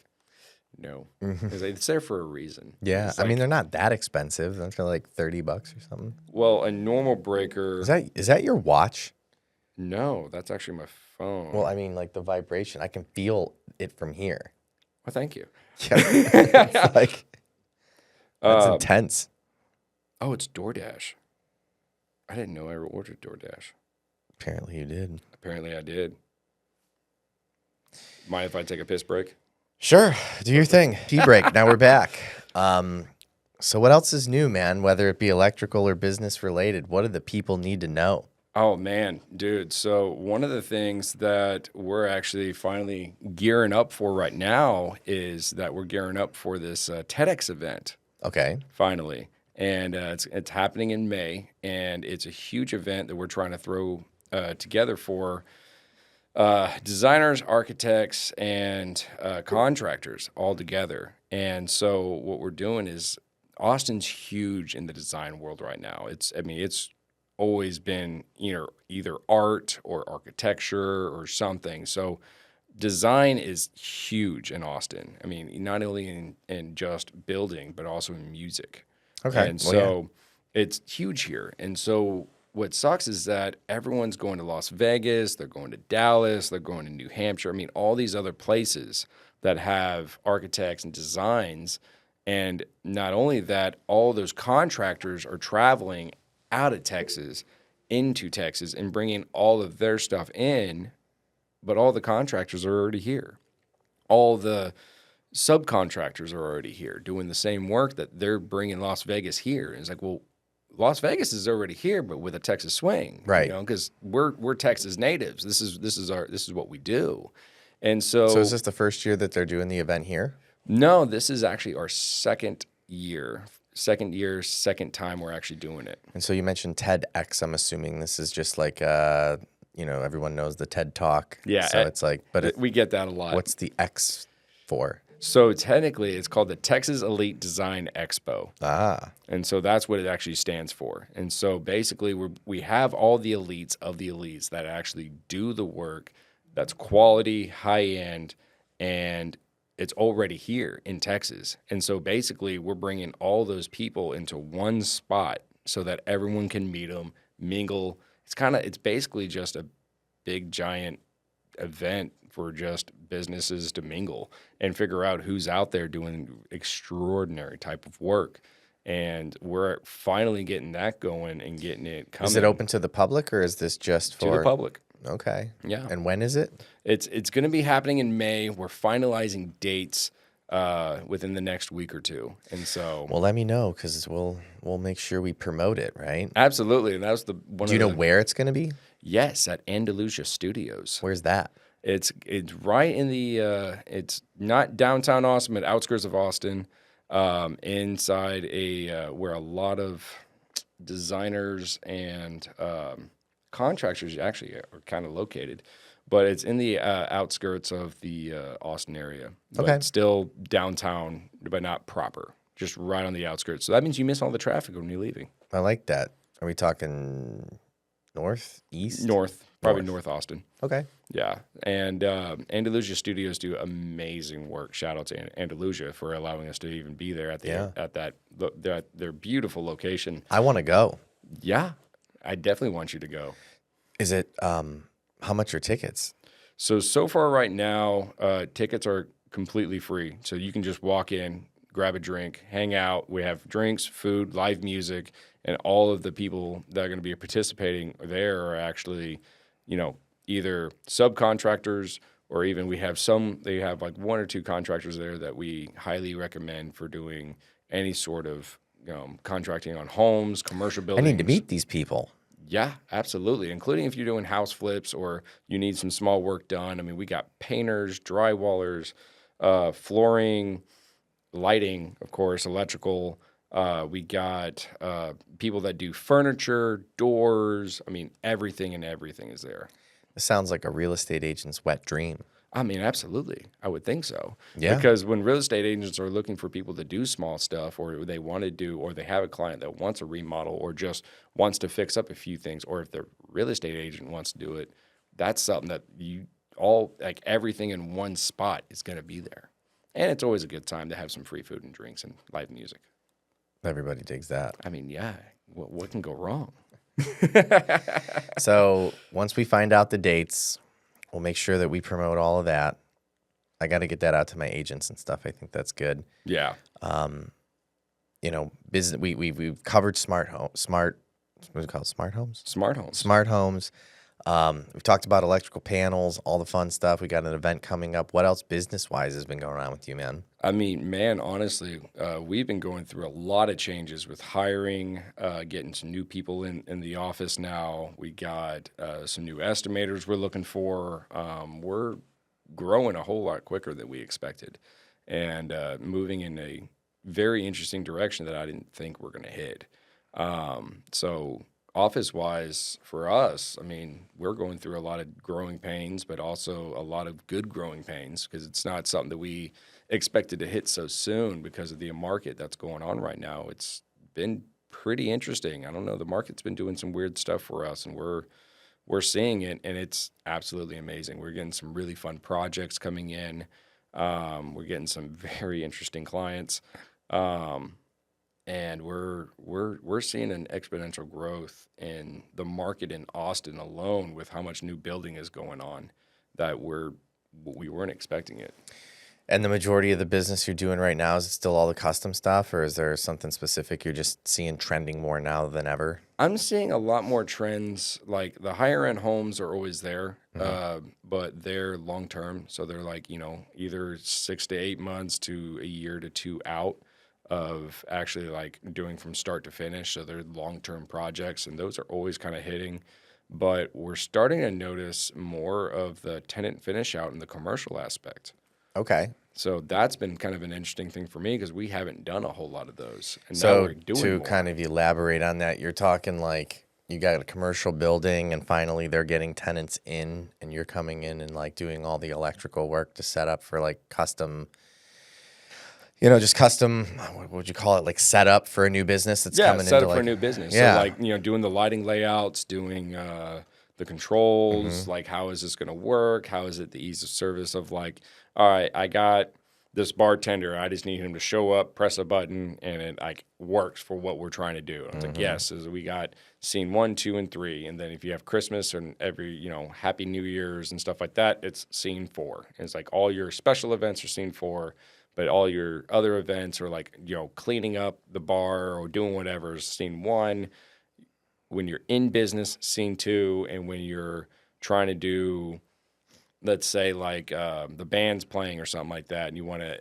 no, because it's there for a reason. Yeah, I mean, they're not that expensive. They're like $30 or something. Well, a normal breaker. Is that your watch? No, that's actually my phone. Well, I mean, like the vibration. I can feel it from here. Well, thank you. Yeah. It's like, that's intense. Oh, it's DoorDash. I didn't know I ever ordered DoorDash. Apparently you did. Apparently I did. Mind if I take a piss break? Sure. Do your thing. Tea break. Now we're back. So what else is new, man? Whether it be electrical or business related, what do the people need to know? Oh, man, dude. So one of the things that we're actually finally gearing up for right now is that we're gearing up for this TEDx event. Okay. Finally. And it's happening in May, and it's a huge event that we're trying to throw together for designers, architects, and contractors all together. And so what we're doing is Austin's huge in the design world right now. It's always been either art or architecture or something. So design is huge in Austin. I mean, not only in just building, but also in music. Okay. And so it's huge here. And so what sucks is that everyone's going to Las Vegas, they're going to Dallas, they're going to New Hampshire. I mean, all these other places that have architects and designs. And not only that, all those contractors are traveling out of Texas into Texas and bringing all of their stuff in, but all the contractors are already here. All the subcontractors are already here doing the same work that they're bringing Las Vegas here. And it's like, well, Las Vegas is already here, but with a Texas swing, right? Because we're Texas natives. This is what we do. And so is this the first year that they're doing the event here? No, this is actually our second time we're actually doing it. And so you mentioned TEDx. I'm assuming this is just like everyone knows the TED Talk. Yeah. So it's like, but we get that a lot. What's the X for? So technically, it's called the Texas Elite Design Expo. And so that's what it actually stands for. And so basically, we have all the elites of the elites that actually do the work that's quality, high end, and it's already here in Texas. And so basically, we're bringing all those people into one spot so that everyone can meet them, mingle. It's basically just a big, giant event for just businesses to mingle and figure out who's out there doing extraordinary type of work. And we're finally getting that going and getting it coming. Is it open to the public or is this just for... To the public. Okay. Yeah. And when is it? It's going to be happening in May. We're finalizing dates within the next week or two. And so... Well, let me know because we'll make sure we promote it, right? Absolutely. And that was one. Do you know where it's going to be? Yes, at Andalusia Studios. Where's that? It's right in the it's not downtown Austin, but outskirts of Austin, inside where a lot of designers and contractors actually are kind of located. But it's in the outskirts of the Austin area. Okay. But still downtown, but not proper. Just right on the outskirts. So that means you miss all the traffic when you're leaving. I like that. Are we talking north, east? North. Probably North Austin. Okay. Yeah. And Andalusia Studios do amazing work. Shout out to Andalusia for allowing us to even be there at their beautiful location. I want to go. Yeah. I definitely want you to go. Is it how much are tickets? So far right now, tickets are completely free. So you can just walk in, grab a drink, hang out. We have drinks, food, live music, and all of the people that are going to be participating there are actually either subcontractors or even they have like one or two contractors there that we highly recommend for doing any sort of contracting on homes, commercial buildings. I need to meet these people. Yeah, absolutely. Including if you're doing house flips or you need some small work done. I mean, we got painters, drywallers, flooring, lighting, of course, electrical. We got people that do furniture, doors. I mean, everything is there. This sounds like a real estate agent's wet dream. I mean, absolutely. I would think so. Yeah. Because when real estate agents are looking for people to do small stuff or they want to do, or they have a client that wants a remodel or just wants to fix up a few things, or if their real estate agent wants to do it, that's something that everything in one spot is going to be there. And it's always a good time to have some free food and drinks and live music. Everybody digs that. I mean, yeah. What can go wrong? So once we find out the dates, we'll make sure that we promote all of that. I got to get that out to my agents and stuff. I think that's good. Yeah. Business. We've covered smart home, smart. What is it called? Smart homes. Smart homes. Smart homes. We've talked about electrical panels, all the fun stuff. We got an event coming up. What else business-wise has been going on with you, man? I mean, man, honestly, we've been going through a lot of changes with hiring, getting some new people in the office now. We got some new estimators we're looking for. We're growing a whole lot quicker than we expected and moving in a very interesting direction that I didn't think we're going to hit. So office-wise, for us, I mean, we're going through a lot of growing pains, but also a lot of good growing pains because it's not something that we expected to hit so soon because of the market that's going on right now. It's been pretty interesting. I don't know. The market's been doing some weird stuff for us, and we're seeing it, and it's absolutely amazing. We're getting some really fun projects coming in. We're getting some very interesting clients. And we're seeing an exponential growth in the market in Austin alone with how much new building is going on that we weren't expecting it. And the majority of the business you're doing right now, is it still all the custom stuff, or is there something specific you're just seeing trending more now than ever? I'm seeing a lot more trends. Like the higher end homes are always there, but they're long term. So they're like, either 6 to 8 months to a year to 2 out of actually like doing from start to finish. So they're long-term projects, and those are always kind of hitting. But we're starting to notice more of the tenant finish out in the commercial aspect. Okay. So that's been kind of an interesting thing for me because we haven't done a whole lot of those. And now So we're doing to more. kind of elaborate on that, you're talking like you got a commercial building and finally they're getting tenants in and you're coming in and like doing all the electrical work to set up for like custom, just custom, what would you call it? Like set up for a new business that's coming set into up for a like, new business. Yeah. So like, doing the lighting layouts, doing the controls, like how is this going to work? How is it the ease of service of like, all right, I got this bartender. I just need him to show up, press a button, and it like works for what we're trying to do. I was like, yes, so we got scene 1, 2, and 3. And then if you have Christmas and every, Happy New Year's and stuff like that, it's scene 4. And it's like all your special events are scene 4, but all your other events are like, cleaning up the bar or doing whatever is scene 1. When you're in business, scene 2. And when you're trying to do, let's say like the band's playing or something like that, and you want to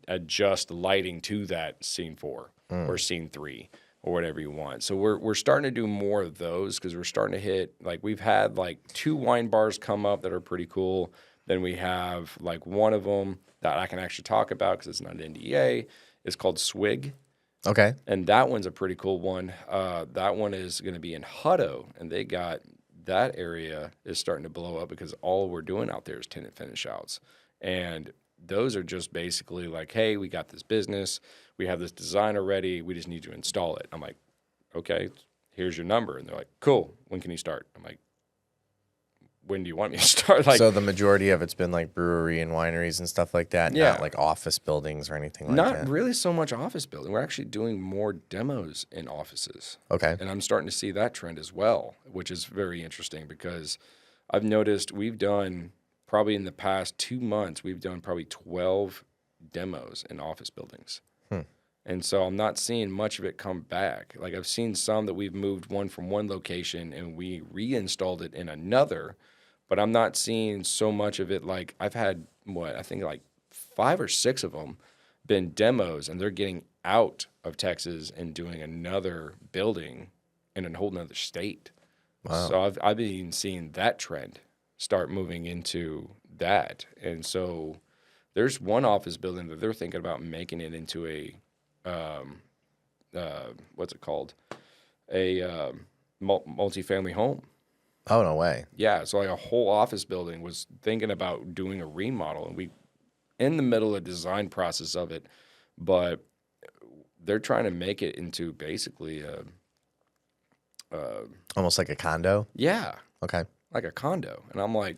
adjust the lighting to that, scene 4 or scene 3 or whatever you want. So we're starting to do more of those because we're starting to hit, like we've had like 2 wine bars come up that are pretty cool. Then we have like one of them that I can actually talk about because it's not an NDA. It's called Swig. okay. And that one's a pretty cool one. That one is going to be in Hutto, and they got that area is starting to blow up because all we're doing out there is tenant finish outs. And those are just basically like, hey, we got this business. We have this design already. We just need to install it. I'm like, okay, here's your number. And they're like, cool. When can you start? I'm like, when do you want me to start? Like, So the majority of it's been like brewery and wineries and stuff like that, Yeah. not like office buildings or anything like not that. really so much office building. We're actually doing more demos in offices. Okay. And I'm starting to see that trend as well, which is very interesting because I've noticed we've done probably in the past 2 months, we've done probably 12 demos in office buildings. And so I'm not seeing much of it come back. Like I've seen some that we've moved one from one location and we reinstalled it in another, but I'm not seeing so much of it. Like I've had I think like 5 or 6 of them been demos, and they're getting out of Texas and doing another building in a whole nother state. Wow. So I've been seeing that trend start moving into that. And so there's one office building that they're thinking about making it into a what's it called? A multifamily home. Oh, no way. Yeah, so like a whole office building was thinking about doing a remodel, and we in the middle of the design process of it, but they're trying to make it into basically Almost like a condo. yeah, Okay. like a condo. And I'm like,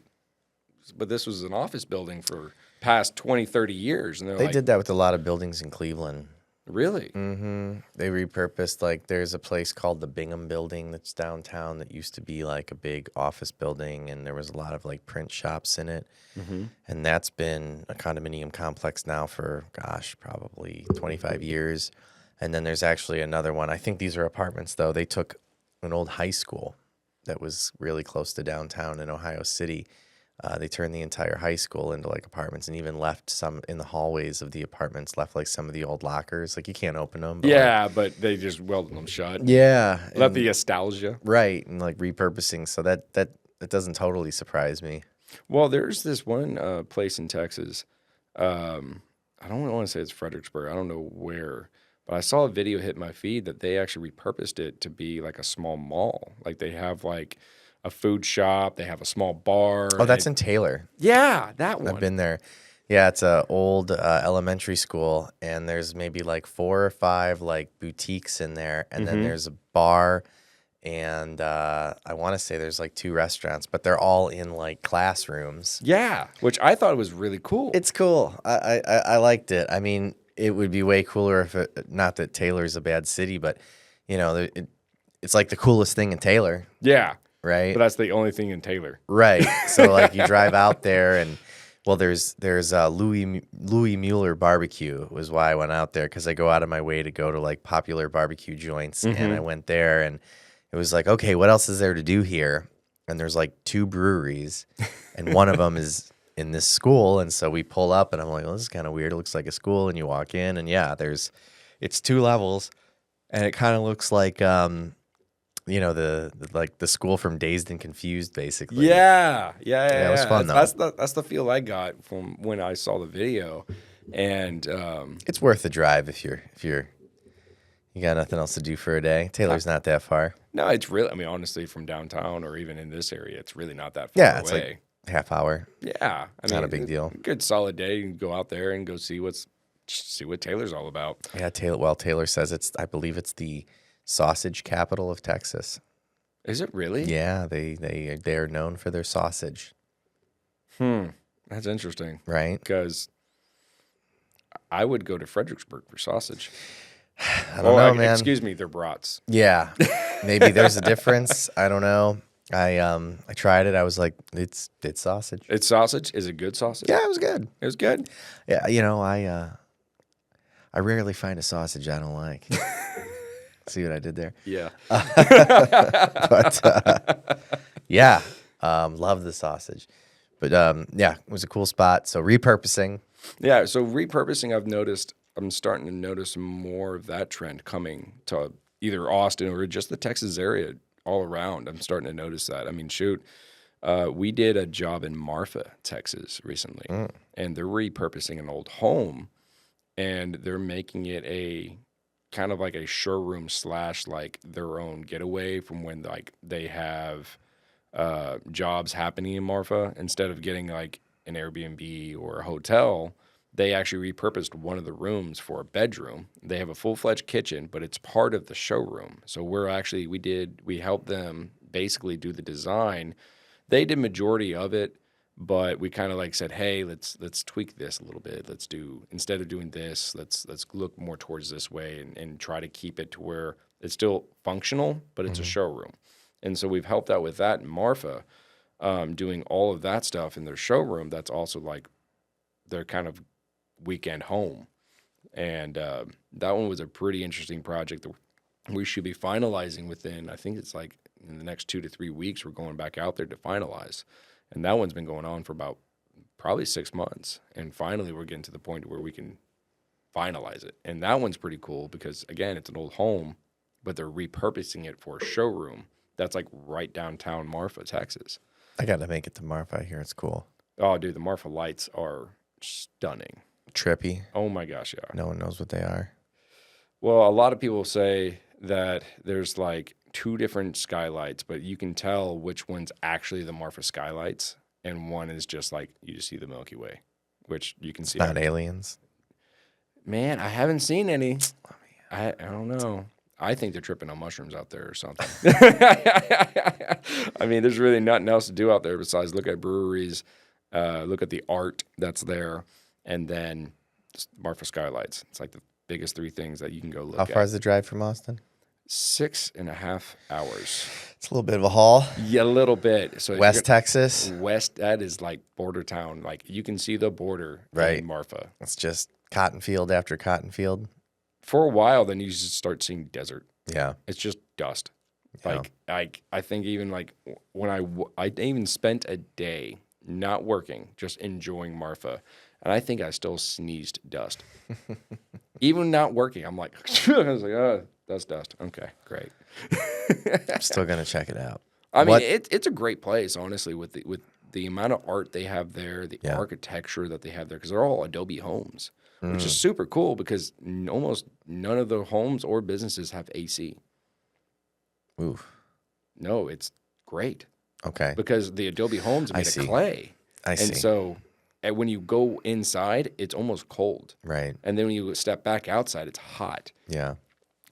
but this was an office building for past 20, 30 years. And they're They like, did that with a lot of buildings in Cleveland. Really? They repurposed, like, there's a place called the Bingham Building that's downtown that used to be like a big office building, and there was a lot of like print shops in it. And that's been a condominium complex now for, gosh, probably 25 years. And then there's actually another one. I think these are apartments, though. They took an old high school that was really close to downtown in Ohio City. They turned the entire high school into like apartments, and even left some in the hallways of the apartments, left like some of the old lockers. Like, you can't open them. But Yeah, but they just welded them shut. Yeah. Left the nostalgia. Right. And like repurposing. So that doesn't totally surprise me. Well, there's this one place in Texas. I don't want to say it's Fredericksburg. I don't know where. But I saw a video hit my feed that they actually repurposed it to be like a small mall. Like, they have like a food shop. They have a small bar. Oh, that's in Taylor. Yeah, that one. I've been there. Yeah, it's a old elementary school, and there's maybe like 4 or 5 like boutiques in there, and then there's a bar, and I want to say there's like 2 restaurants, but they're all in like classrooms. Yeah, which I thought was really cool. It's cool. I liked it. I mean, it would be way cooler if not that Taylor's a bad city, but it's like the coolest thing in Taylor. Yeah. Right. But that's the only thing in Taylor. Right. So like you drive out there, and well, there's Louis Mueller barbecue was why I went out there, because I go out of my way to go to like popular barbecue joints, and I went there, and it was like, okay, what else is there to do here? And there's like 2 breweries, and one of them is in this school, and so we pull up, and I'm like, well, this is kind of weird. It looks like a school, and you walk in, and yeah, it's 2 levels, and it kind of looks like the school from Dazed and Confused, basically. Yeah. It was fun, though. That's the feel I got from when I saw the video, and it's worth the drive if you got nothing else to do for a day. Taylor's not that far. No, it's really. I mean, honestly, from downtown or even in this area, it's really not that far away. It's like half hour. Yeah, Not a big deal. Good solid day. You can go out there and go see what Taylor's all about. Yeah, Taylor says I believe it's the sausage capital of Texas. Is it really? Yeah, they are known for their sausage. That's interesting. Right? Because I would go to Fredericksburg for sausage. I don't know, man. Excuse me, they're brats. Yeah, maybe there's a difference. I don't know. I tried it. I was like, it's sausage. It's sausage? Is it good sausage? Yeah, it was good. It was good? Yeah, I rarely find a sausage I don't like. See what I did there? Yeah. Yeah, love the sausage. But yeah, it was a cool spot. So repurposing. Yeah, so repurposing, I'm starting to notice more of that trend coming to either Austin or just the Texas area all around. I'm starting to notice that. I mean, shoot, we did a job in Marfa, Texas recently, and they're repurposing an old home, and they're making it a kind of like a showroom / like their own getaway from when like they have jobs happening in Marfa. Instead of getting like an Airbnb or a hotel, they actually repurposed one of the rooms for a bedroom. They have a full-fledged kitchen, but it's part of the showroom. So we helped them basically do the design. They did majority of it, but we kind of like said, hey, let's tweak this a little bit. Instead of doing this, let's look more towards this way and try to keep it to where it's still functional, but it's a showroom. And so we've helped out with that in Marfa, doing all of that stuff in their showroom. That's also like their kind of weekend home. And that one was a pretty interesting project that we should be finalizing within, I think it's like in the next 2 to 3 weeks, we're going back out there to finalize. And that one's been going on for about probably 6 months. And finally, we're getting to the point where we can finalize it. And that one's pretty cool because, again, it's an old home, but they're repurposing it for a showroom. That's like right downtown Marfa, Texas. I got to make it to Marfa. I hear it's cool. Oh, dude, the Marfa lights are stunning. Trippy. Oh, my gosh, yeah. No one knows what they are. Well, a lot of people say that there's like 2 different skylights, but you can tell which one's actually the Marfa skylights, and one is just like you just see the Milky Way, which you can see. Not aliens. Man, I haven't seen any. I don't know. I think they're tripping on mushrooms out there or something. I mean, there's really nothing else to do out there besides look at breweries, look at the art that's there, and then just Marfa skylights. It's like biggest 3 things that you can go look How at. far is the drive from Austin? 6.5 hours. It's a little bit of a haul. Yeah, a little bit. So West Texas. West, that is like border town. Like you can see the border in Marfa. It's just cotton field after cotton field. For a while, then you just start seeing desert. Yeah. It's just dust. Yeah. Like I think even like when I even spent a day not working, just enjoying Marfa, and I think I still sneezed dust. Even not working, I'm like, I was like, oh, that's dust. Okay, great. I'm still gonna check it out. I mean, it's a great place, honestly, with the amount of art they have there, the architecture that they have there, because they're all Adobe homes, which is super cool because almost none of the homes or businesses have AC. Ooh. No, it's great. Okay. Because the Adobe homes are made of clay. I see. And so when you go inside, it's almost cold. Right. And then when you step back outside, it's hot. Yeah.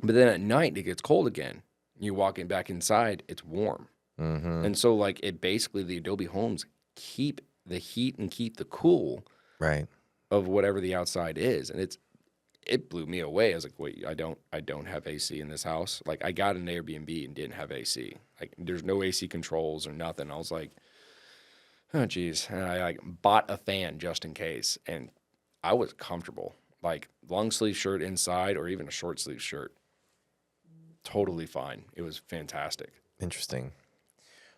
But then at night, it gets cold again. You walking back inside, it's warm. Mm-hmm. And so like the Adobe homes keep the heat and keep the cool of whatever the outside is. And it blew me away. I was like, wait, I don't have AC in this house. Like I got an Airbnb and didn't have AC. Like there's no AC controls or nothing. I was like, oh geez. And I like bought a fan just in case. And I was comfortable. Like long sleeve shirt inside or even a short sleeve shirt. Totally fine. It was fantastic. Interesting.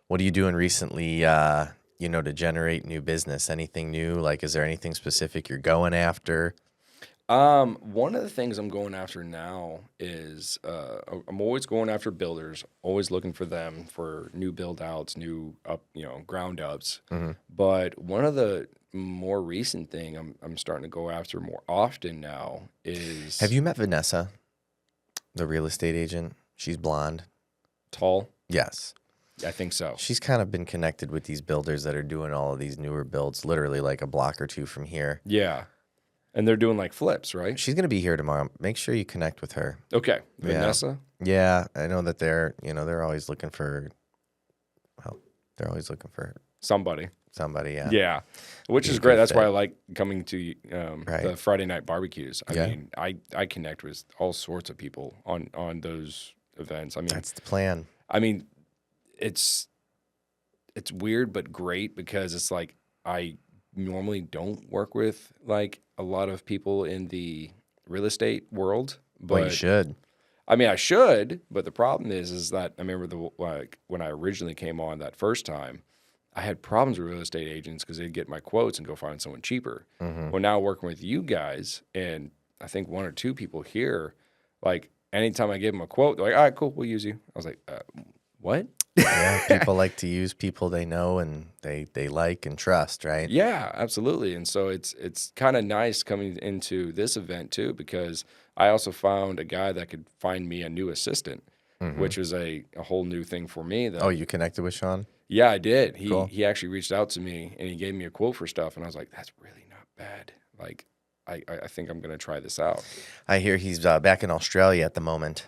What are you doing recently, to generate new business? Anything new? Like, is there anything specific you're going after? One of the things I'm going after now is I'm always going after builders, always looking for them for new build outs, new ground ups. Mm-hmm. But one of the more recent thing I'm starting to go after more often now is. Have you met Vanessa, the real estate agent? She's blonde. Tall? Yes. I think so. She's kind of been connected with these builders that are doing all of these newer builds, literally like a block or two from here. Yeah. And they're doing like flips, right? She's going to be here tomorrow. Make sure you connect with her. Okay. Vanessa? Yeah. I know that they're always looking for, Somebody. Yeah. Yeah. Which is great. That's why I like coming to the Friday night barbecues. I mean, I connect with all sorts of people on those events. I mean, that's the plan. I mean, it's weird but great because it's like I normally don't work with like a lot of people in the real estate world. But well, you should. I mean, I should, but the problem is that I remember when I originally came on that first time, I had problems with real estate agents because they'd get my quotes and go find someone cheaper. Mm-hmm. Well, now working with you guys, and I think 1 or 2 people here, like anytime I give them a quote, they're like, all right, cool, we'll use you. I was like, what? Yeah, people like to use people they know and they like and trust, right? Yeah, absolutely. And so it's kind of nice coming into this event too, because I also found a guy that could find me a new assistant, which was a whole new thing for me. Oh, you connected with Sean? Yeah, I did. Cool. He actually reached out to me and he gave me a quote for stuff, and I was like, that's really not bad. Like, I think I'm going to try this out. I hear he's back in Australia at the moment.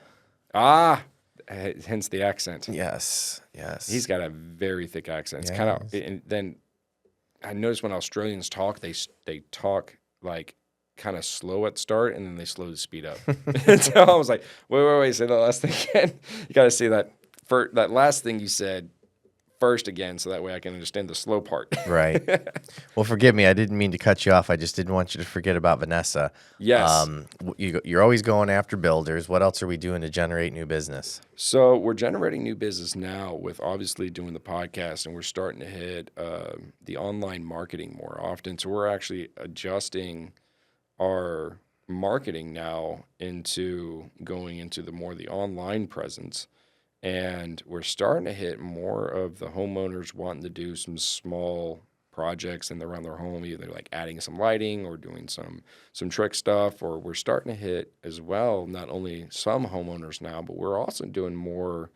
Hence the accent. Yes. He's got a very thick accent. It's Yeah, kind of, and then I noticed when Australians talk, they talk like kind of slow at start, and then they slowly speed up. And so I was like, wait, say that last thing again. You got to say that that last thing you said first again, so that way I can understand the slow part. Right. Well, forgive me. I didn't mean to cut you off. I just didn't want you to forget about Vanessa. Yes. You're always going after builders. What else are we doing to generate new business? So we're generating new business now with obviously doing the podcast, and we're starting to hit the online marketing more often. So we're actually adjusting our marketing now into going into the online presence. And we're starting to hit more of the homeowners wanting to do some small projects around their home, either like adding some lighting or doing some trick stuff, or we're starting to hit as well, not only some homeowners now, but we're also doing more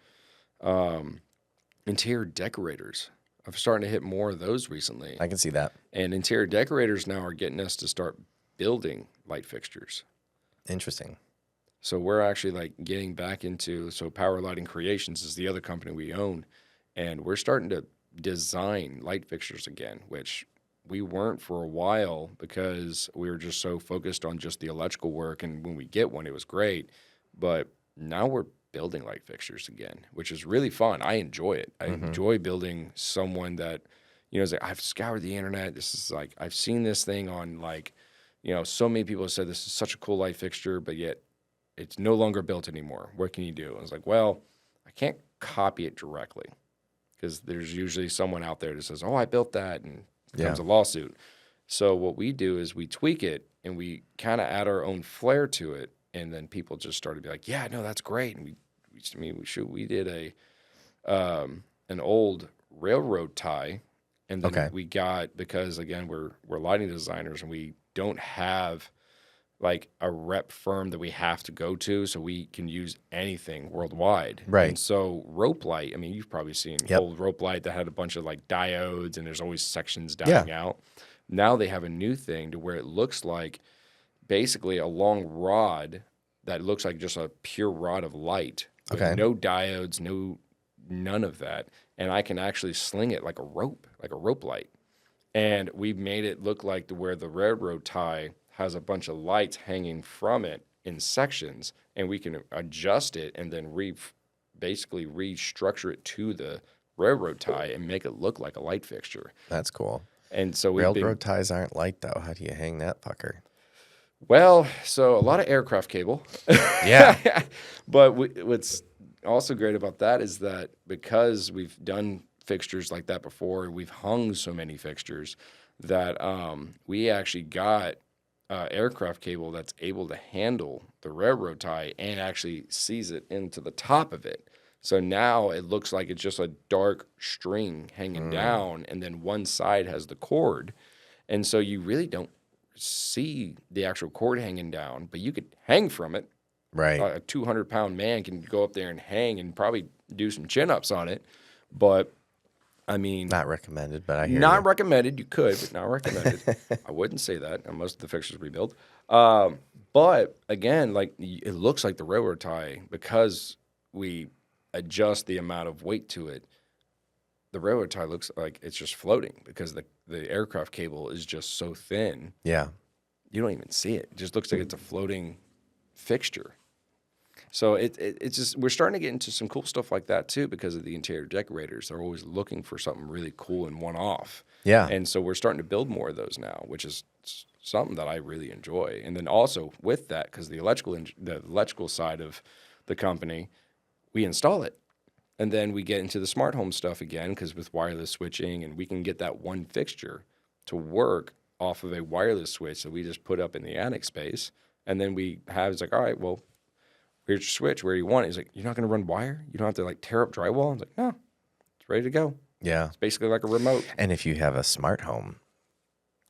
interior decorators. I'm starting to hit more of those recently. I can see that. And interior decorators now are getting us to start building light fixtures. Interesting. So we're actually like getting back into, Power Lighting Creations is the other company we own, and we're starting to design light fixtures again, which we weren't for a while because we were just so focused on just the electrical work. And when we get one, it was great. But now we're building light fixtures again, which is really fun. I enjoy it. I enjoy building someone that, is like, I've scoured the internet. This is like, I've seen this thing on like, so many people have said this is such a cool light fixture, but yet it's no longer built anymore. What can you do? And I was like, well, I can't copy it directly because there's usually someone out there that says, oh, I built that, and it becomes a lawsuit. So what we do is we tweak it and we kind of add our own flair to it. And then people just started to be like, yeah, no, that's great. And we did an old railroad tie. And then we got, because again, we're lighting designers and we don't have like a rep firm that we have to go to, so we can use anything worldwide. Right. And so rope light, I mean, you've probably seen old rope light that had a bunch of like diodes and there's always sections dying out. Now they have a new thing to where it looks like basically a long rod that looks like just a pure rod of light. With no diodes, none of that. And I can actually sling it like a rope light. And we've made it look like where the railroad tie has a bunch of lights hanging from it in sections, and we can adjust it and then basically restructure it to the railroad tie and make it look like a light fixture. That's cool. And so railroad ties aren't light though. How do you hang that fucker? Well, so a lot of aircraft cable. Yeah. But what's also great about that is that because we've done fixtures like that before, we've hung so many fixtures that we actually got aircraft cable that's able to handle the railroad tie and actually sees it into the top of it. So now it looks like it's just a dark string hanging down, and then one side has the cord. And so you really don't see the actual cord hanging down, but you could hang from it. Right. A 200-pound man can go up there and hang and probably do some chin-ups on it. But, I mean... Not recommended, but I hear Not you. recommended. You could, but not recommended. I wouldn't say that. Most of the fixtures we build. But, again, like it looks like the railroad tie because we adjust the amount of weight to it. The railroad tie looks like it's just floating because the aircraft cable is just so thin. Yeah. You don't even see it. It just looks like it's a floating fixture. So it's just, we're starting to get into some cool stuff like that too because of the interior decorators. They're always looking for something really cool and one-off. Yeah. And so we're starting to build more of those now, which is something that I really enjoy. And then also with that, because the electrical side of the company, we install it. And then we get into the smart home stuff again because with wireless switching, and we can get that one fixture to work off of a wireless switch that we just put up in the attic space. And then it's like, all right, well, here's your switch. Where do you want it? He's like, you're not going to run wire? You don't have to like tear up drywall? I was like, no, it's ready to go. Yeah. It's basically like a remote. And if you have a smart home,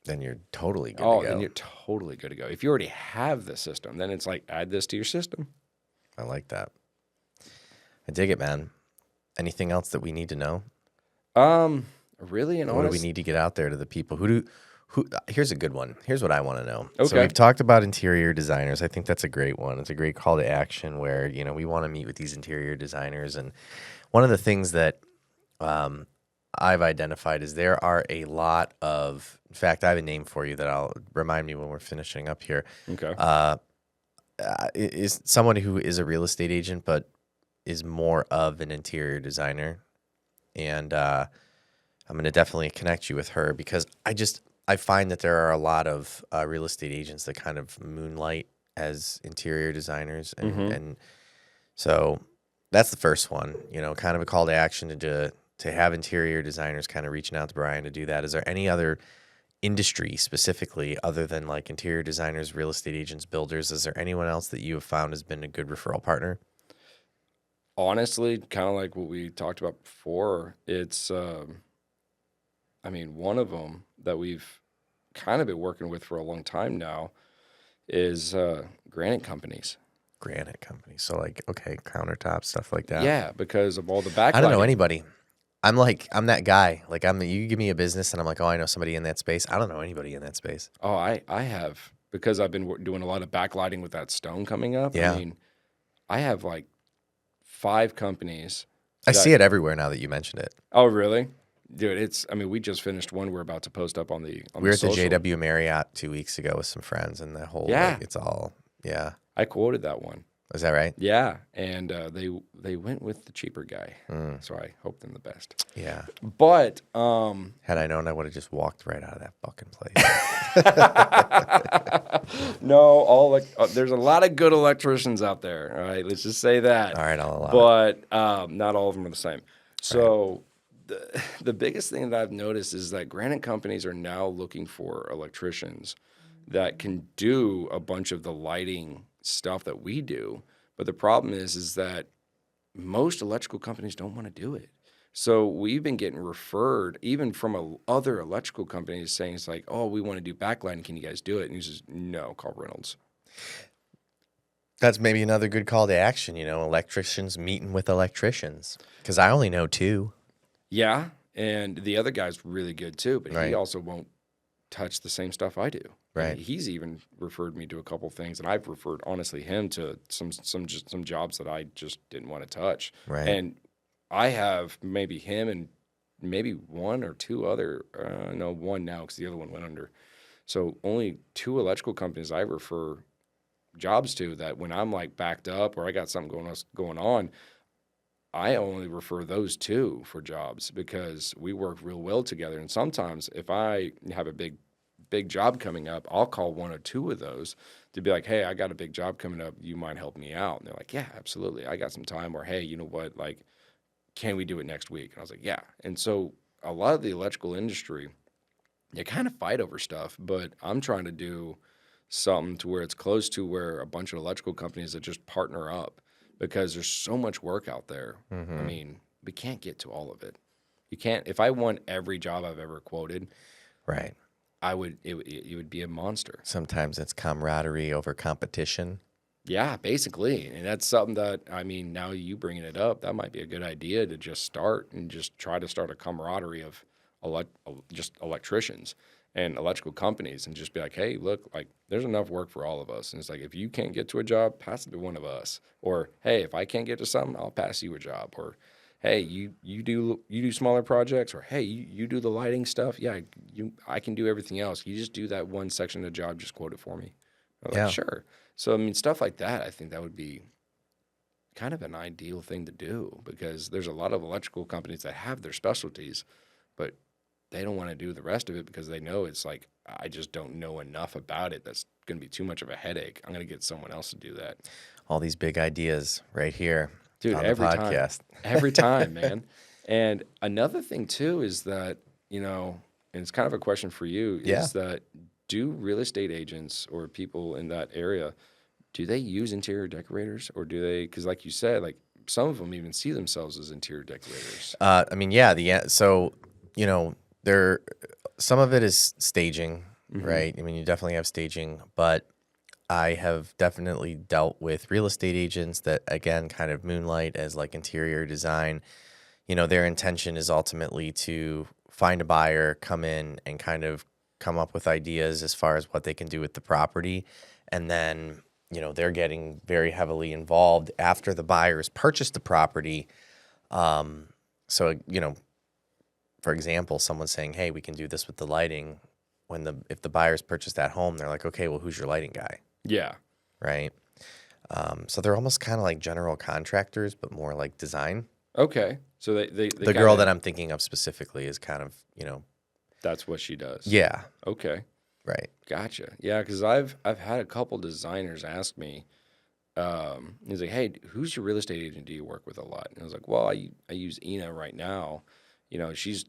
then you're totally good to go. Oh, then you're totally good to go. If you already have the system, then it's like, add this to your system. I like that. I dig it, man. Anything else that we need to know? Really and honest. What do we need to get out there to the people who here's a good one. Here's what I want to know. Okay. So we've talked about interior designers. I think that's a great one. It's a great call to action where, we want to meet with these interior designers. And one of the things that I've identified is there are a lot of, in fact, I have a name for you that I'll remind me when we're finishing up here. Okay. Is someone who is a real estate agent, but is more of an interior designer. And I'm going to definitely connect you with her because I find that there are a lot of real estate agents that kind of moonlight as interior designers. And so that's the first one, kind of a call to action to have interior designers kind of reaching out to Brian to do that. Is there any other industry specifically other than like interior designers, real estate agents, builders? Is there anyone else that you have found has been a good referral partner? Honestly, kind of like what we talked about before, it's, one of them that we've kind of been working with for a long time now is granite companies. Granite companies. So like, okay, countertop, stuff like that. Yeah, because of all the backlighting. I don't know anybody. I'm that guy. Like you give me a business and I'm like, oh, I know somebody in that space. I don't know anybody in that space. Oh, I have, because I've been doing a lot of backlighting with that stone coming up. Yeah. I have like 5 companies. I see it everywhere now that you mentioned it. Oh, really? Dude, we just finished one we're about to post up on the We were at the social. JW Marriott 2 weeks ago with some friends, and the whole, Yeah. like, it's all, yeah. I quoted that one. Is that right? Yeah, and they went with the cheaper guy, so I hope them the best. Yeah. But Had I known, I would have just walked right out of that fucking place. no, there's a lot of good electricians out there. All right, let's just say that. All right, I'll allow it. But not all of them are the same. So the biggest thing that I've noticed is that granite companies are now looking for electricians that can do a bunch of the lighting stuff that we do. But the problem is that most electrical companies don't want to do it. So we've been getting referred even from other electrical companies saying it's like, oh, we want to do backlighting. Can you guys do it? And he says, no, call Reynolds. That's maybe another good call to action, electricians meeting with electricians. Because I only know 2. Yeah, and the other guy's really good too, but Right. he also won't touch the same stuff I do. Right. He's even referred me to a couple things, and I've referred honestly him to some jobs that I just didn't want to touch. Right. And I have maybe him and maybe one or two other, one now because the other one went under. So only 2 electrical companies I refer jobs to that when I'm like backed up or I got something going on, I only refer those 2 for jobs because we work real well together. And sometimes if I have a big job coming up, I'll call 1 or 2 of those to be like, hey, I got a big job coming up. You mind helping me out? And they're like, yeah, absolutely. I got some time. Or, hey, you know what? Like, can we do it next week? And I was like, yeah. And so a lot of the electrical industry, you kind of fight over stuff, but I'm trying to do something to where it's close to where a bunch of electrical companies that just partner up because there's so much work out there. Mm-hmm. I mean, we can't get to all of it. You can't. If I won every job I've ever quoted, Right. it would be a monster. Sometimes it's camaraderie over competition. Yeah, basically. And that's something that, now you bringing it up, that might be a good idea to just start and just try to start a camaraderie of just electricians and electrical companies and just be like, hey, look, like there's enough work for all of us. And it's like, if you can't get to a job, pass it to one of us. Or, hey, if I can't get to something, I'll pass you a job. Or, hey, you do smaller projects, or hey, you do the lighting stuff. Yeah, I can do everything else. You just do that one section of the job, just quote it for me. I'm like, Yeah. sure. So stuff like that, I think that would be kind of an ideal thing to do because there's a lot of electrical companies that have their specialties, but they don't want to do the rest of it because they know it's like, I just don't know enough about it. That's going to be too much of a headache. I'm going to get someone else to do that. All these big ideas right here. Dude, on the every podcast. time. Every time, man. And another thing, too, is that, and it's kind of a question for you, is that do real estate agents or people in that area, do they use interior decorators or do they, because like you said, like some of them even see themselves as interior decorators. So, some of it is staging, right? I mean, you definitely have staging, but I have definitely dealt with real estate agents that, again, kind of moonlight as like interior design. Their intention is ultimately to find a buyer, come in and kind of come up with ideas as far as what they can do with the property. And then, they're getting very heavily involved after the buyers purchased the property. So, for example, someone's saying, hey, we can do this with the lighting. If the buyers purchase that home, they're like, okay, well, who's your lighting guy? Yeah. Right. So they're almost kind of like general contractors, but more like design. Okay. So they the girl that I'm thinking of specifically is kind of, that's what she does. Yeah. Okay. Right. Gotcha. Yeah, because I've had a couple designers ask me, he's like, hey, who's your real estate agent do you work with a lot? And I was like, well, I use Ina right now. She's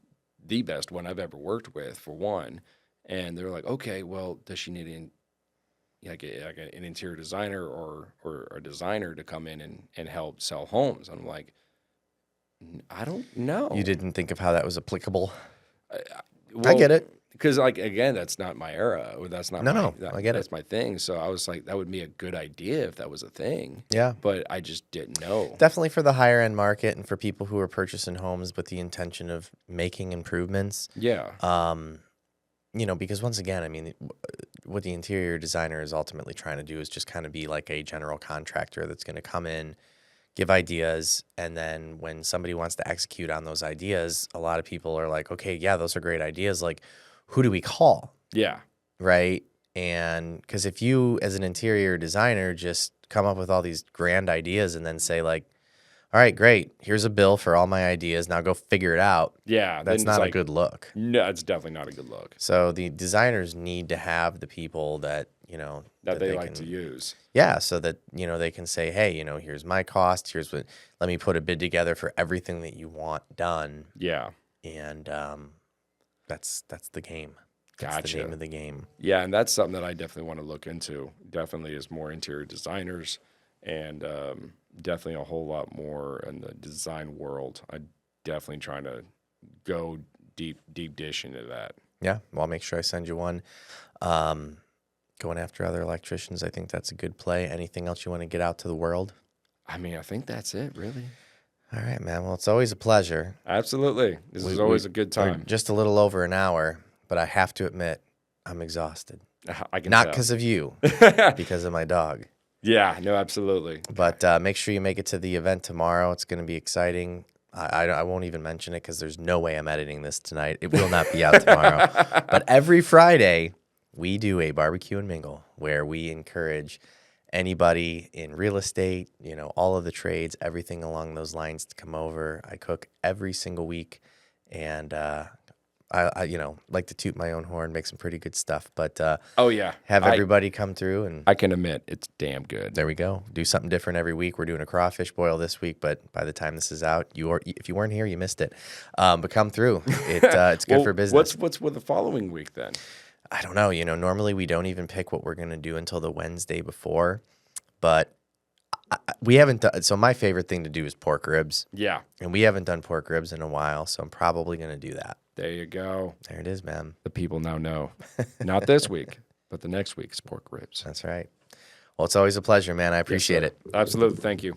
the best one I've ever worked with, for one. And they're like, okay, well, does she need an interior designer or a designer to come in and help sell homes? I'm like, I don't know. You didn't think of how that was applicable? Well, I get it. Because, again, that's not my era. Or that's not I get it. That's my thing. So I was like, that would be a good idea if that was a thing. Yeah. But I just didn't know. Definitely for the higher end market and for people who are purchasing homes with the intention of making improvements. Yeah. Because once again, I mean, what the interior designer is ultimately trying to do is just kind of be like a general contractor that's going to come in, give ideas, and then when somebody wants to execute on those ideas, a lot of people are like, okay, yeah, those are great ideas. Like, who do we call? Yeah. Right? And because if you, as an interior designer, just come up with all these grand ideas and then say like, all right, great, here's a bill for all my ideas, now go figure it out. Yeah. That's not a good look. No, it's definitely not a good look. So the designers need to have the people that, that they like to use. Yeah, so that, they can say, hey, here's my cost, let me put a bid together for everything that you want done. Yeah. And that's the game. That's Gotcha. the name of the game. Yeah, and that's something that I definitely want to look into. Definitely is more interior designers, and definitely a whole lot more in the design world. I definitely trying to go deep dish into that. Yeah, well, I'll make sure I send you one. Going after other electricians, I think that's a good play. Anything else you want to get out to the world? I mean, I think that's it, really. All right, man. Well, it's always a pleasure. Absolutely. This is always a good time. Just a little over an hour, but I have to admit, I'm exhausted. I can Not because of you, because of my dog. Yeah, no, absolutely. But make sure you make it to the event tomorrow. It's going to be exciting. I won't even mention it because there's no way I'm editing this tonight. It will not be out tomorrow. But every Friday, we do a barbecue and mingle where we encourage anybody in real estate, all of the trades, everything along those lines to come over. I cook every single week, and I like to toot my own horn, make some pretty good stuff. But oh yeah, have everybody come through, and I can admit it's damn good. There we go. Do something different every week. We're doing a crawfish boil this week, but by the time this is out, if you weren't here, you missed it. But come through. It's good for business. What's with the following week then? I don't know. Normally we don't even pick what we're going to do until the Wednesday before, but we haven't done. So my favorite thing to do is pork ribs. Yeah. And we haven't done pork ribs in a while, so I'm probably going to do that. There you go. There it is, man. The people now know. Not this week, but the next week's pork ribs. That's right. Well, it's always a pleasure, man. I appreciate it. Absolutely. Thank you.